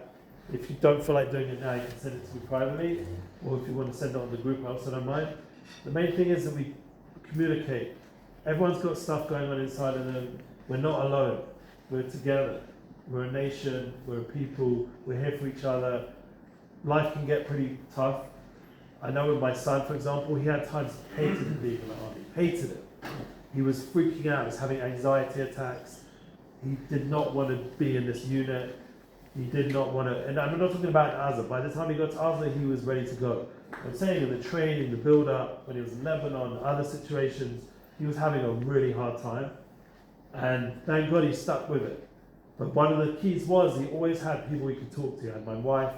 If you don't feel like doing it now, you can send it to me privately, or if you want to send it on the group, I also don't mind. The main thing is that we communicate. Everyone's got stuff going on inside of them. We're not alone. We're together. We're a nation. We're a people. We're here for each other. Life can get pretty tough. I know with my son, for example, he had times he hated being in the army. Hated it. He was freaking out. He was having anxiety attacks. He did not want to be in this unit. He did not want to, and I'm not talking about Gaza. By the time he got to Gaza, he was ready to go. I'm saying in the training, the build-up, when he was in Lebanon, other situations, he was having a really hard time. And thank God he stuck with it. But one of the keys was he always had people he could talk to. He had my wife.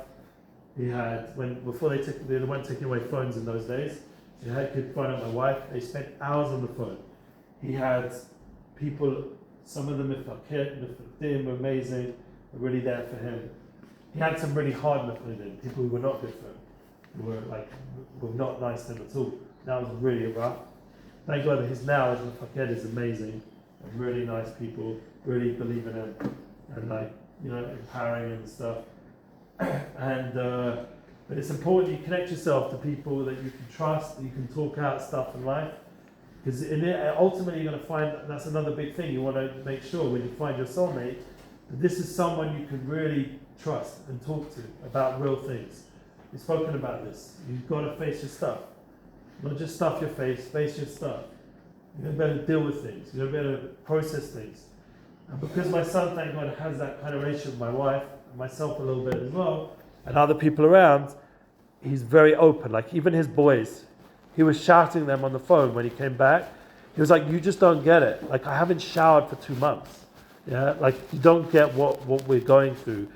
He had, before they weren't taking away phones in those days, so he could phone up my wife. They spent hours on the phone. He had people, some of them, were amazing, were really there for him. He had some really hard Mechina, people who were not good for him, who were not nice to him at all. That was really rough. Thank God that his Mefaked is amazing, and really nice people, really believe in him, and empowering him and stuff. And but it's important you connect yourself to people that you can trust, that you can talk out stuff in life. Because ultimately you're going to find that's another big thing. You want to make sure when you find your soulmate that this is someone you can really trust and talk to about real things. We've spoken about this. You've got to face your stuff. Not just stuff your face your stuff. You've got to be able to deal with things. You've got to be able to process things. And because my son, thank God, has that kind of relationship with my wife, and myself a little bit as well, and other people around, he's very open. Like even his boys, he was shouting them on the phone when he came back. He was like, you just don't get it. Like I haven't showered for 2 months. Yeah, like you don't get what we're going through.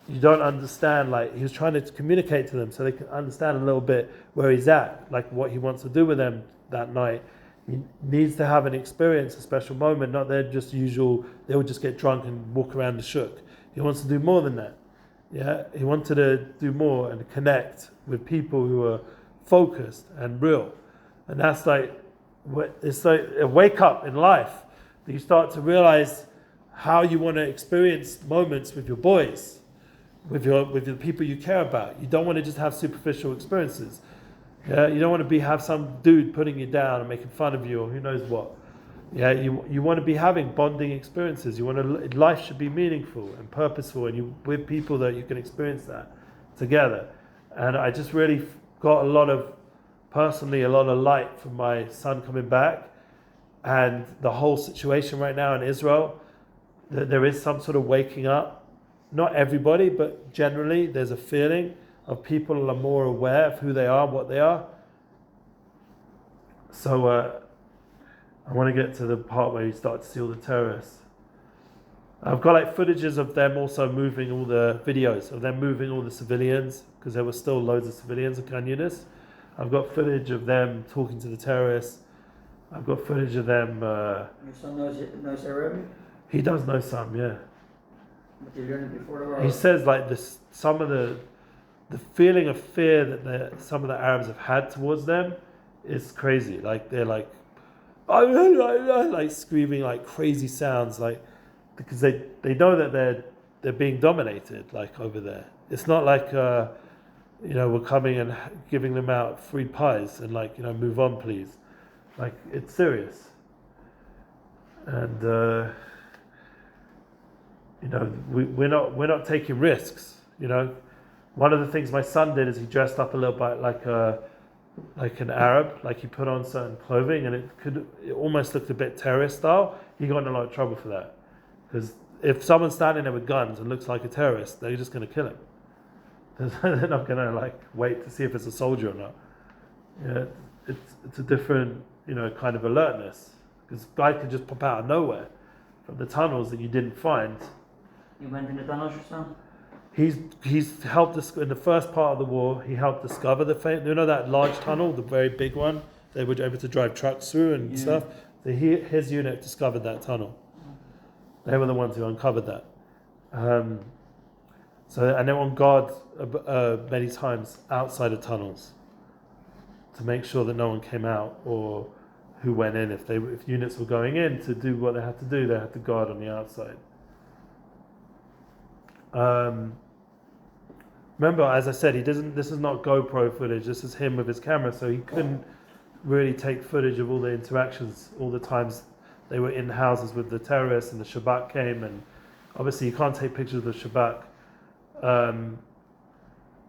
You don't understand. Like he was trying to communicate to them so they can understand a little bit where he's at, like what he wants to do with them that night. He needs to have an experience, a special moment, not their just usual, they would just get drunk and walk around the shuk. He wants to do more than that. Yeah, he wanted to do more and connect with people who are focused and real. And that's it's like a wake up in life that you start to realize how you want to experience moments with your boys, with the people you care about. You don't want to just have superficial experiences. Yeah, you don't want to have some dude putting you down and making fun of you or who knows what. Yeah, you want to be having bonding experiences. Life should be meaningful and purposeful, and with people that you can experience that together. And I just really got a lot of personally a lot of light from my son coming back, and the whole situation right now in Israel. There is some sort of waking up. Not everybody, but generally there's a feeling of people are more aware of who they are, what they are. So I want to get to the part where you start to see all the terrorists. I've got like footages of them also moving all the videos of them moving all the civilians, because there were still loads of civilians in Khan Yunis. I've got footage of them talking to the terrorists. I've got footage of them. Your son knows Arabic? He does know some, yeah. But you learned it before the war? He says like this, some of the feeling of fear that some of the Arabs have had towards them is crazy. Like they're like screaming like crazy sounds, like because they know that they're being dominated like over there. It's not like we're coming and giving them out free pies and like move on please. Like it's serious. And we're not taking risks. One of the things my son did is he dressed up a little bit like an Arab, like he put on certain clothing, and it almost looked a bit terrorist style. He got in a lot of trouble for that, because if someone's standing there with guns and looks like a terrorist, they're just going to kill him. They're not going to like wait to see if it's a soldier or not. It's a different kind of alertness, because guy could just pop out of nowhere from the tunnels that you didn't find. You went in the tunnels yourself? He's helped us in the first part of the war. He helped discover that large tunnel, the very big one they were able to drive trucks through and stuff. So his unit discovered that tunnel. They were the ones who uncovered that. And they were on guard many times outside of tunnels to make sure that no one came out or who went in. If units were going in to do what they had to do, they had to guard on the outside. Remember, as I said, this is not GoPro footage, this is him with his camera, so he couldn't really take footage of all the interactions, all the times they were in houses with the terrorists and the Shabak came, and obviously you can't take pictures of the Shabak.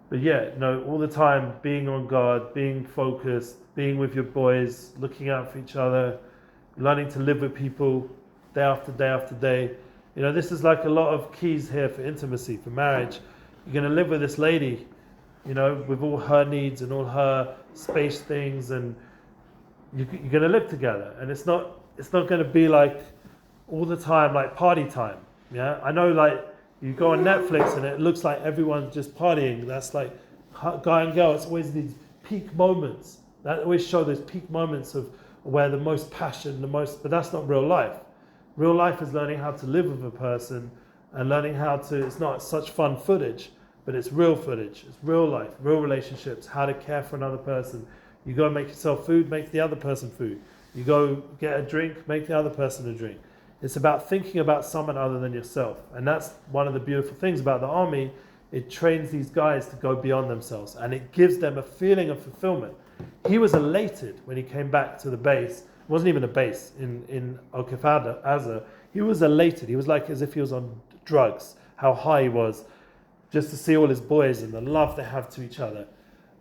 But yeah, all the time being on guard, being focused, being with your boys, looking out for each other, learning to live with people day after day after day. This is like a lot of keys here for intimacy, for marriage. You're going to live with this lady, with all her needs and all her space things, and you're going to live together. And it's not going to be like all the time, like party time. Yeah, I know, like you go on Netflix and it looks like everyone's just partying. That's like guy and girl. It's always these peak moments that always show those peak moments of where the most passion, but that's not real life. Real life is learning how to live with a person and learning how to, it's not such fun footage, but it's real footage. It's real life, real relationships, how to care for another person. You go make yourself food, make the other person food. You go get a drink, make the other person a drink. It's about thinking about someone other than yourself. And that's one of the beautiful things about the army. It trains these guys to go beyond themselves, and it gives them a feeling of fulfillment. He was elated when he came back to the base. It wasn't even a base in Gaza. He was elated. He was like as if he was on drugs, how high he was, just to see all his boys and the love they have to each other.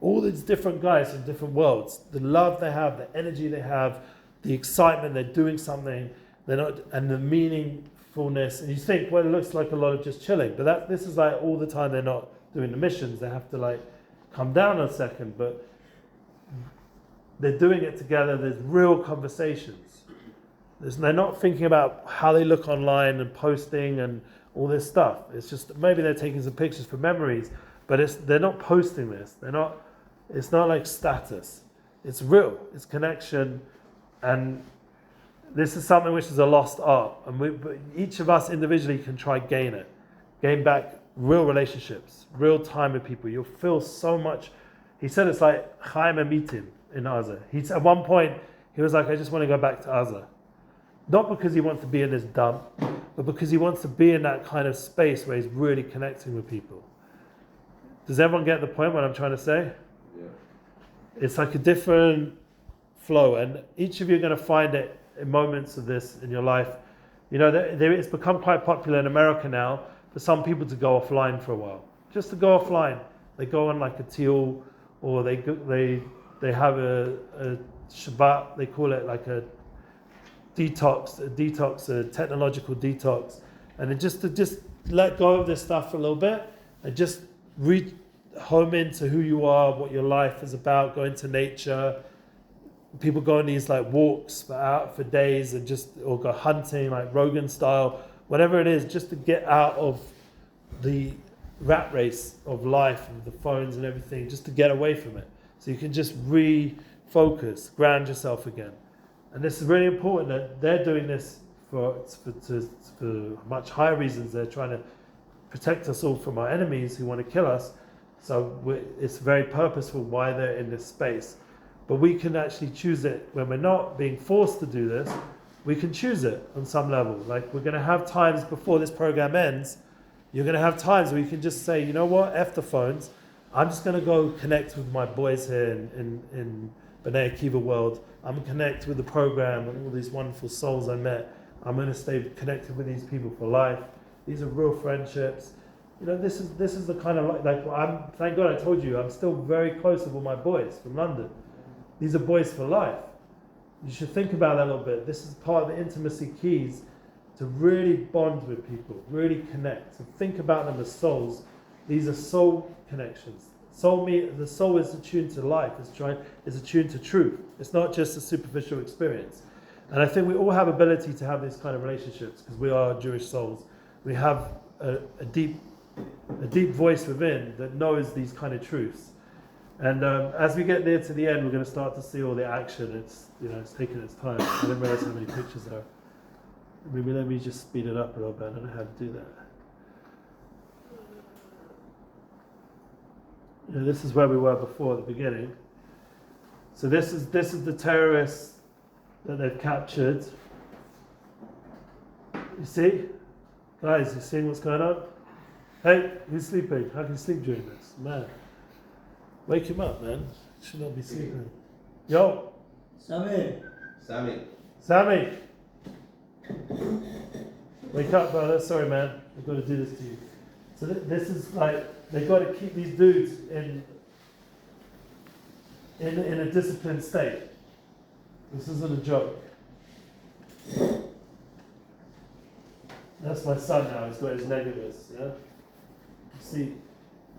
All these different guys from different worlds, the love they have, the energy they have, the excitement, they're doing something, they're not, and the meaningfulness. And you think, well, it looks like a lot of just chilling, but this is like all the time they're not doing the missions. They have to like come down a second, but they're doing it together. There's real conversations. They're not thinking about how they look online and posting and all this stuff. It's just maybe they're taking some pictures for memories, but they're not posting this. It's not like status. It's real. It's connection, and this is something which is a lost art. And each of us individually can try gain back real relationships, real time with people. You'll feel so much. He said it's like Chaim and meeting in Gaza. At one point he was like, I just want to go back to Gaza. Not because he wants to be in this dump, but because he wants to be in that kind of space where he's really connecting with people. Does everyone get the point what I'm trying to say? Yeah. It's like a different flow, and each of you are going to find it in moments of this in your life. It's become quite popular in America now for some people to go offline for a while. Just to go offline. They go on like a teal, or they they have a Shabbat, they call it like a detox, a technological detox, and it just to just let go of this stuff for a little bit and just home into who you are, what your life is about, go into nature. People go on these like walks for days and or go hunting like Rogan style, whatever it is, just to get out of the rat race of life and the phones and everything, just to get away from it. So you can just refocus, ground yourself again. And this is really important that they're doing this for much higher reasons. They're trying to protect us all from our enemies who want to kill us. So it's very purposeful why they're in this space. But we can actually choose it when we're not being forced to do this. We can choose it on some level. Like we're going to have times before this program ends. You're going to have times where you can just say, you know what, F the phones. I'm just going to go connect with my boys here in Bnei Akiva World. I'm going to connect with the program and all these wonderful souls I met. I'm going to stay connected with these people for life. These are real friendships. You know, this is the kind of thank God I told you, I'm still very close with all my boys from London. These are boys for life. You should think about that a little bit. This is part of the intimacy keys to really bond with people, really connect. So think about them as souls. These are soul connections. The soul is attuned to life, is attuned to truth. It's not just a superficial experience. And I think we all have ability to have these kind of relationships because we are Jewish souls. We have a deep voice within that knows these kind of truths. And as we get near to the end, we're going to start to see all the action. It's taking its time. I didn't realize how many pictures there are. Maybe let me just speed it up a little bit. I don't know how to do that. This is where we were before at the beginning. So this is the terrorists that they've captured. You see? Guys, you seeing what's going on? Hey, who's sleeping? How can you sleep during this? Man. Wake him up, man. Should not be sleeping. Yo! Sammy! Wake up, brother. Sorry, man. I've got to do this to you. So this is like, they've got to keep these dudes in a disciplined state. This isn't a joke. That's my son now. He's got his negatives. Yeah. See,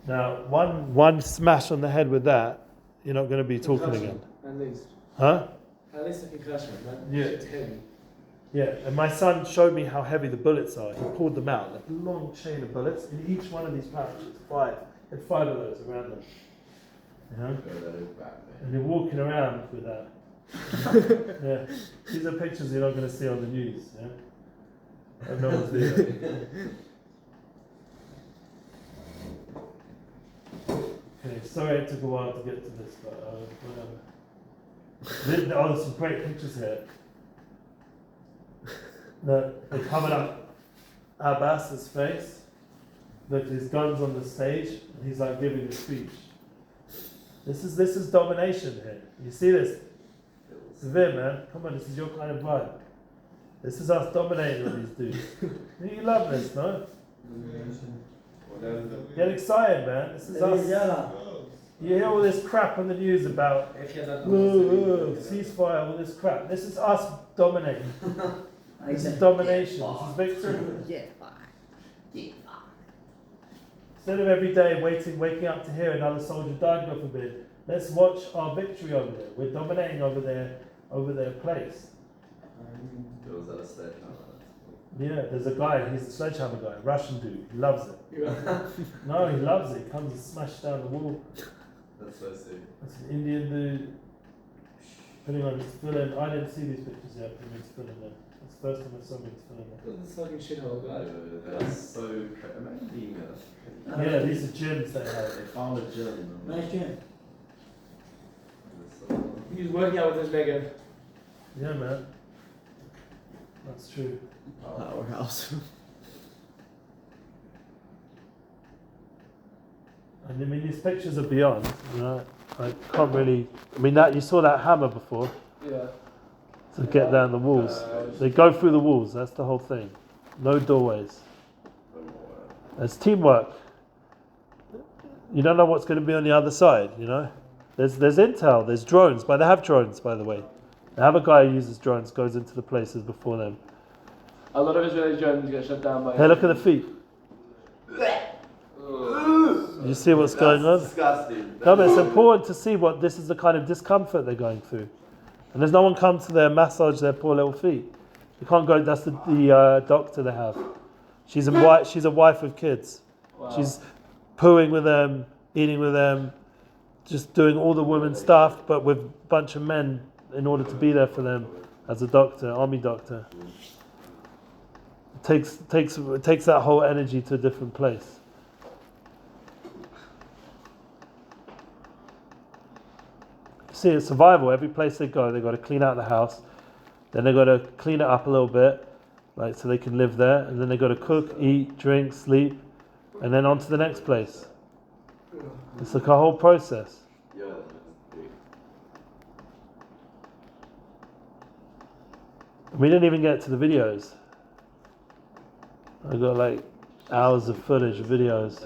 now one smash on the head with that, you're not going to be talking again. At least. Huh? At least a concussion. Yeah. It's heavy. Yeah, and my son showed me how heavy the bullets are. He pulled them out, like a long chain of bullets. In each one of these pouches, 5. He had 5 of those around them. You know? And you're walking around with that. Yeah. These are pictures you're not going to see on the news. Yeah? I have no one's doing that. Okay, sorry it took a while to get to this, but whatever. Oh, there's some great pictures here. They're coming up Abbas's face. Look, his guns on the stage, and he's like giving a speech. This is domination here. You see this? Severe, man. Come on, this is your kind of vibe. This is us dominating on these dudes. You love this, no? Get excited, man. This is us. You hear all this crap on the news about ceasefire, all this crap. This is us dominating. This is domination. This is victory. Instead of every day waking up to hear another soldier died, God forbid, let's watch our victory over there. We're dominating over their place. Yeah, there's a guy, he's a sledgehammer guy, Russian dude, he loves it. No, he loves it. He comes and smashes down the wall. That's so sick. That's an Indian dude. Putting on his fill-in. I didn't see these pictures yet, but he's filling them. That's the first time I saw him fill-in them. Look at this fucking shithole, guy. That's so crazy. Yeah, these are gyms they have. They found a gym. Nice gym. He was working out with his Megan. Yeah, man. That's true. Powerhouse. And I mean, these pictures are beyond, you know. I can't really. I mean, that you saw that hammer before Yeah. to get down the walls. They go through the walls. That's the whole thing. No doorways. It's teamwork. You don't know what's going to be on the other side, you know. There's intel. There's drones, but they have drones, by the way. They have a guy who uses drones, goes into the places before them. A lot of Israeli drones get shut down by. Hey, look at the feet. You see what's going on? Disgusting. No, but it's important to see what this is the kind of discomfort they're going through. And there's no one come to their massage their poor little feet. You can't go. That's the doctor they have. She's a wife with kids. Wow. She's pooing with them, eating with them, just doing all the women stuff, but with a bunch of men in order to be there for them as a doctor, army doctor. It takes that whole energy to a different place. See, it's survival. Every place they go, they've got to clean out the house. Then they've got to clean it up a little bit, like so they can live there. And then they've got to cook, eat, drink, sleep, and then on to the next place. It's like a whole process. Yeah. We didn't even get to the videos. I got like hours of footage, videos.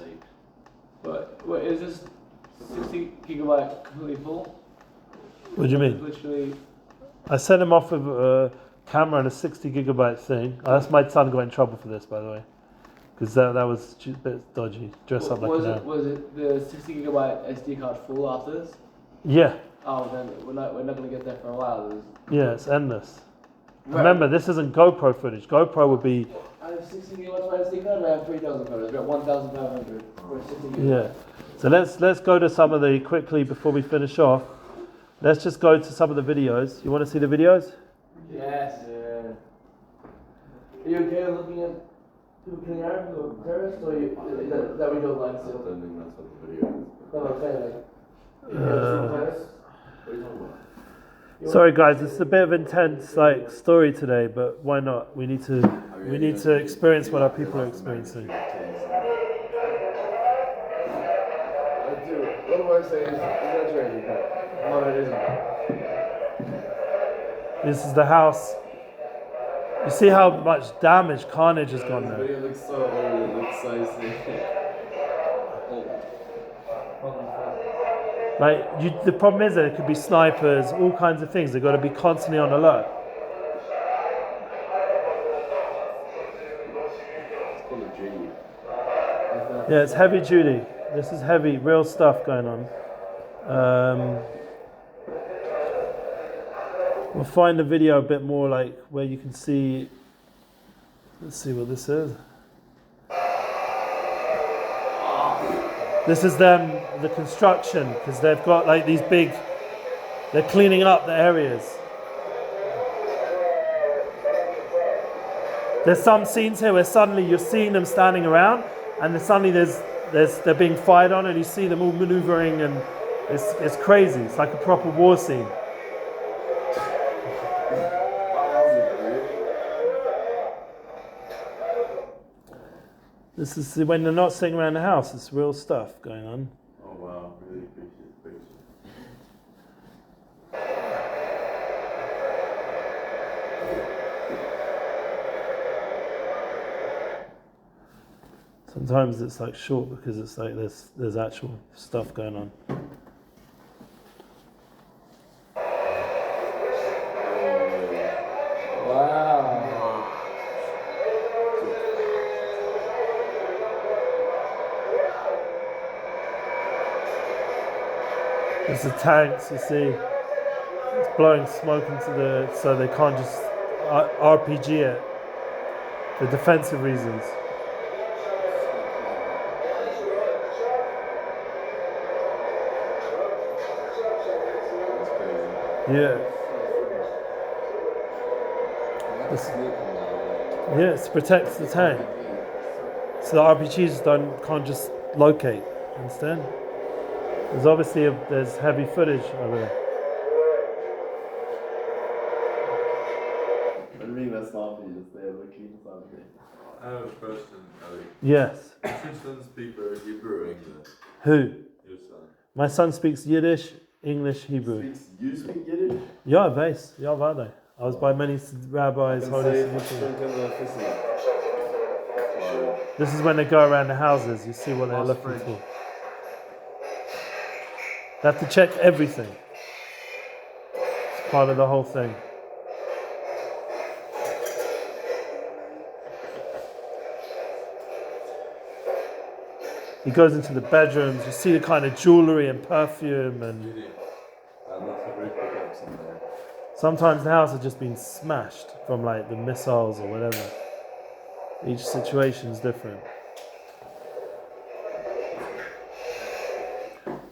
But wait, is this 60 gigabyte completely full? What do you mean? Literally. I sent him off with a camera and a 60 gigabyte thing. Oh, that's my son got in trouble for this, by the way, because that was a bit dodgy. Dress up like was an was it the 60 gigabyte SD card full after this? Yeah, Oh, then we're not gonna get there for a while. yeah, it's endless. Right. Remember, this isn't GoPro footage. GoPro would be, I have 60 gigabytes for SD card, and I have 3,000 photos. We're at 1,500 for 60 gigabytes. yeah. So let's go to some of the, quickly before we finish off. Let's just go to some of the videos. You want to see the videos? Yes. Yeah. Are you okay with looking at people killing Arabs or terrorists, or is that we don't like I still? don't think that's what the video is. No, I'm saying like. Terrorists? What are you talking about? Sorry guys, it's a bit of intense like story today, but why not? We need to experience what our people are experiencing. I do. What do I say is exaggerating, but no, it isn't. This is the house. You see how much damage, carnage has gone This there. video looks so old, it looks so sick. Like the problem is that it could be snipers, all kinds of things. They've got to be constantly on alert. It's called a G. Yeah, it's heavy duty. This is heavy, real stuff going on. We'll find a video a bit more like where you can see. Let's see what this is. This is them, the construction, because they've got like these big. They're cleaning up the areas. There's some scenes here where suddenly you're seeing them standing around, and then suddenly they're being fired on, and you see them all maneuvering, and it's crazy. It's like a proper war scene. This is when they're not sitting around the house. It's real stuff going on. Oh wow, really appreciate the picture. Sometimes it's like short because it's like there's actual stuff going on. Wow. There's the tanks, you see. It's blowing smoke into the, so they can't just RPG it for defensive reasons. That's crazy. Yeah. Yeah, it protects the tank. So the RPGs can't just locate. Understand? There's obviously there's heavy footage over there. I mean, that's not me, just there looking at something. I have a question, Ali. Yes. Does your son speak Hebrew or English? Who? Your son. My son speaks Yiddish, English, Hebrew. You speak Yiddish? Ja, weiß. Ja, warte. I was by many rabbis, holy Siddiqim. This is when they go around the houses, you see what they're looking for. They have to check everything. It's part of the whole thing. He goes into the bedrooms, you see the kind of jewellery and perfume, and sometimes the house has just been smashed from like the missiles or whatever. Each situation is different.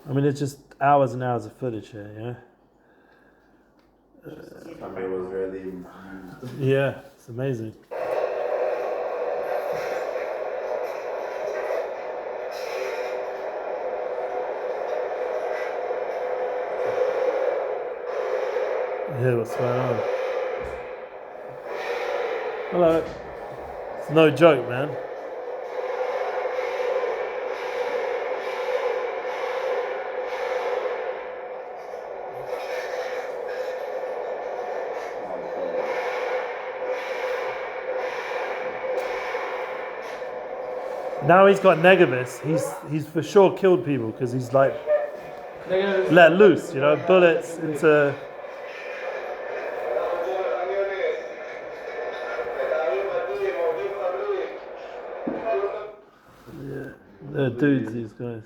I mean, it's just hours and hours of footage here, yeah? Camera was really Yeah, it's amazing. Yeah, what's going on? Hello. It's no joke, man. Now he's got negatives. He's for sure killed people because he's like let loose, you know, bullets into. Yeah, they're dudes, these guys.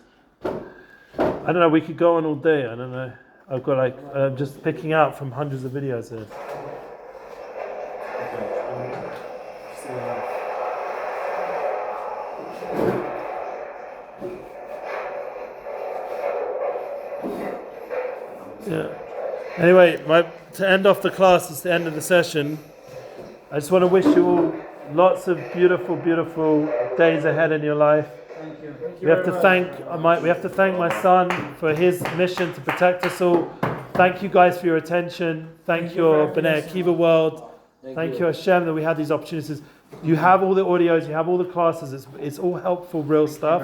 I don't know. We could go on all day. I don't know. I've got like just picking out from hundreds of videos here. Yeah. Anyway, to end off the class, it's the end of the session. I just want to wish you all lots of beautiful, beautiful days ahead in your life. Thank you. We have to thank my son for his mission to protect us all. Thank you guys for your attention. Thank your Bnei Akiva World. Thank you Hashem that we had these opportunities. You have all the audios, you have all the classes. It's all helpful, real stuff.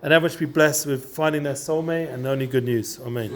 And everyone should be blessed with finding their soulmate and only good news. Amen.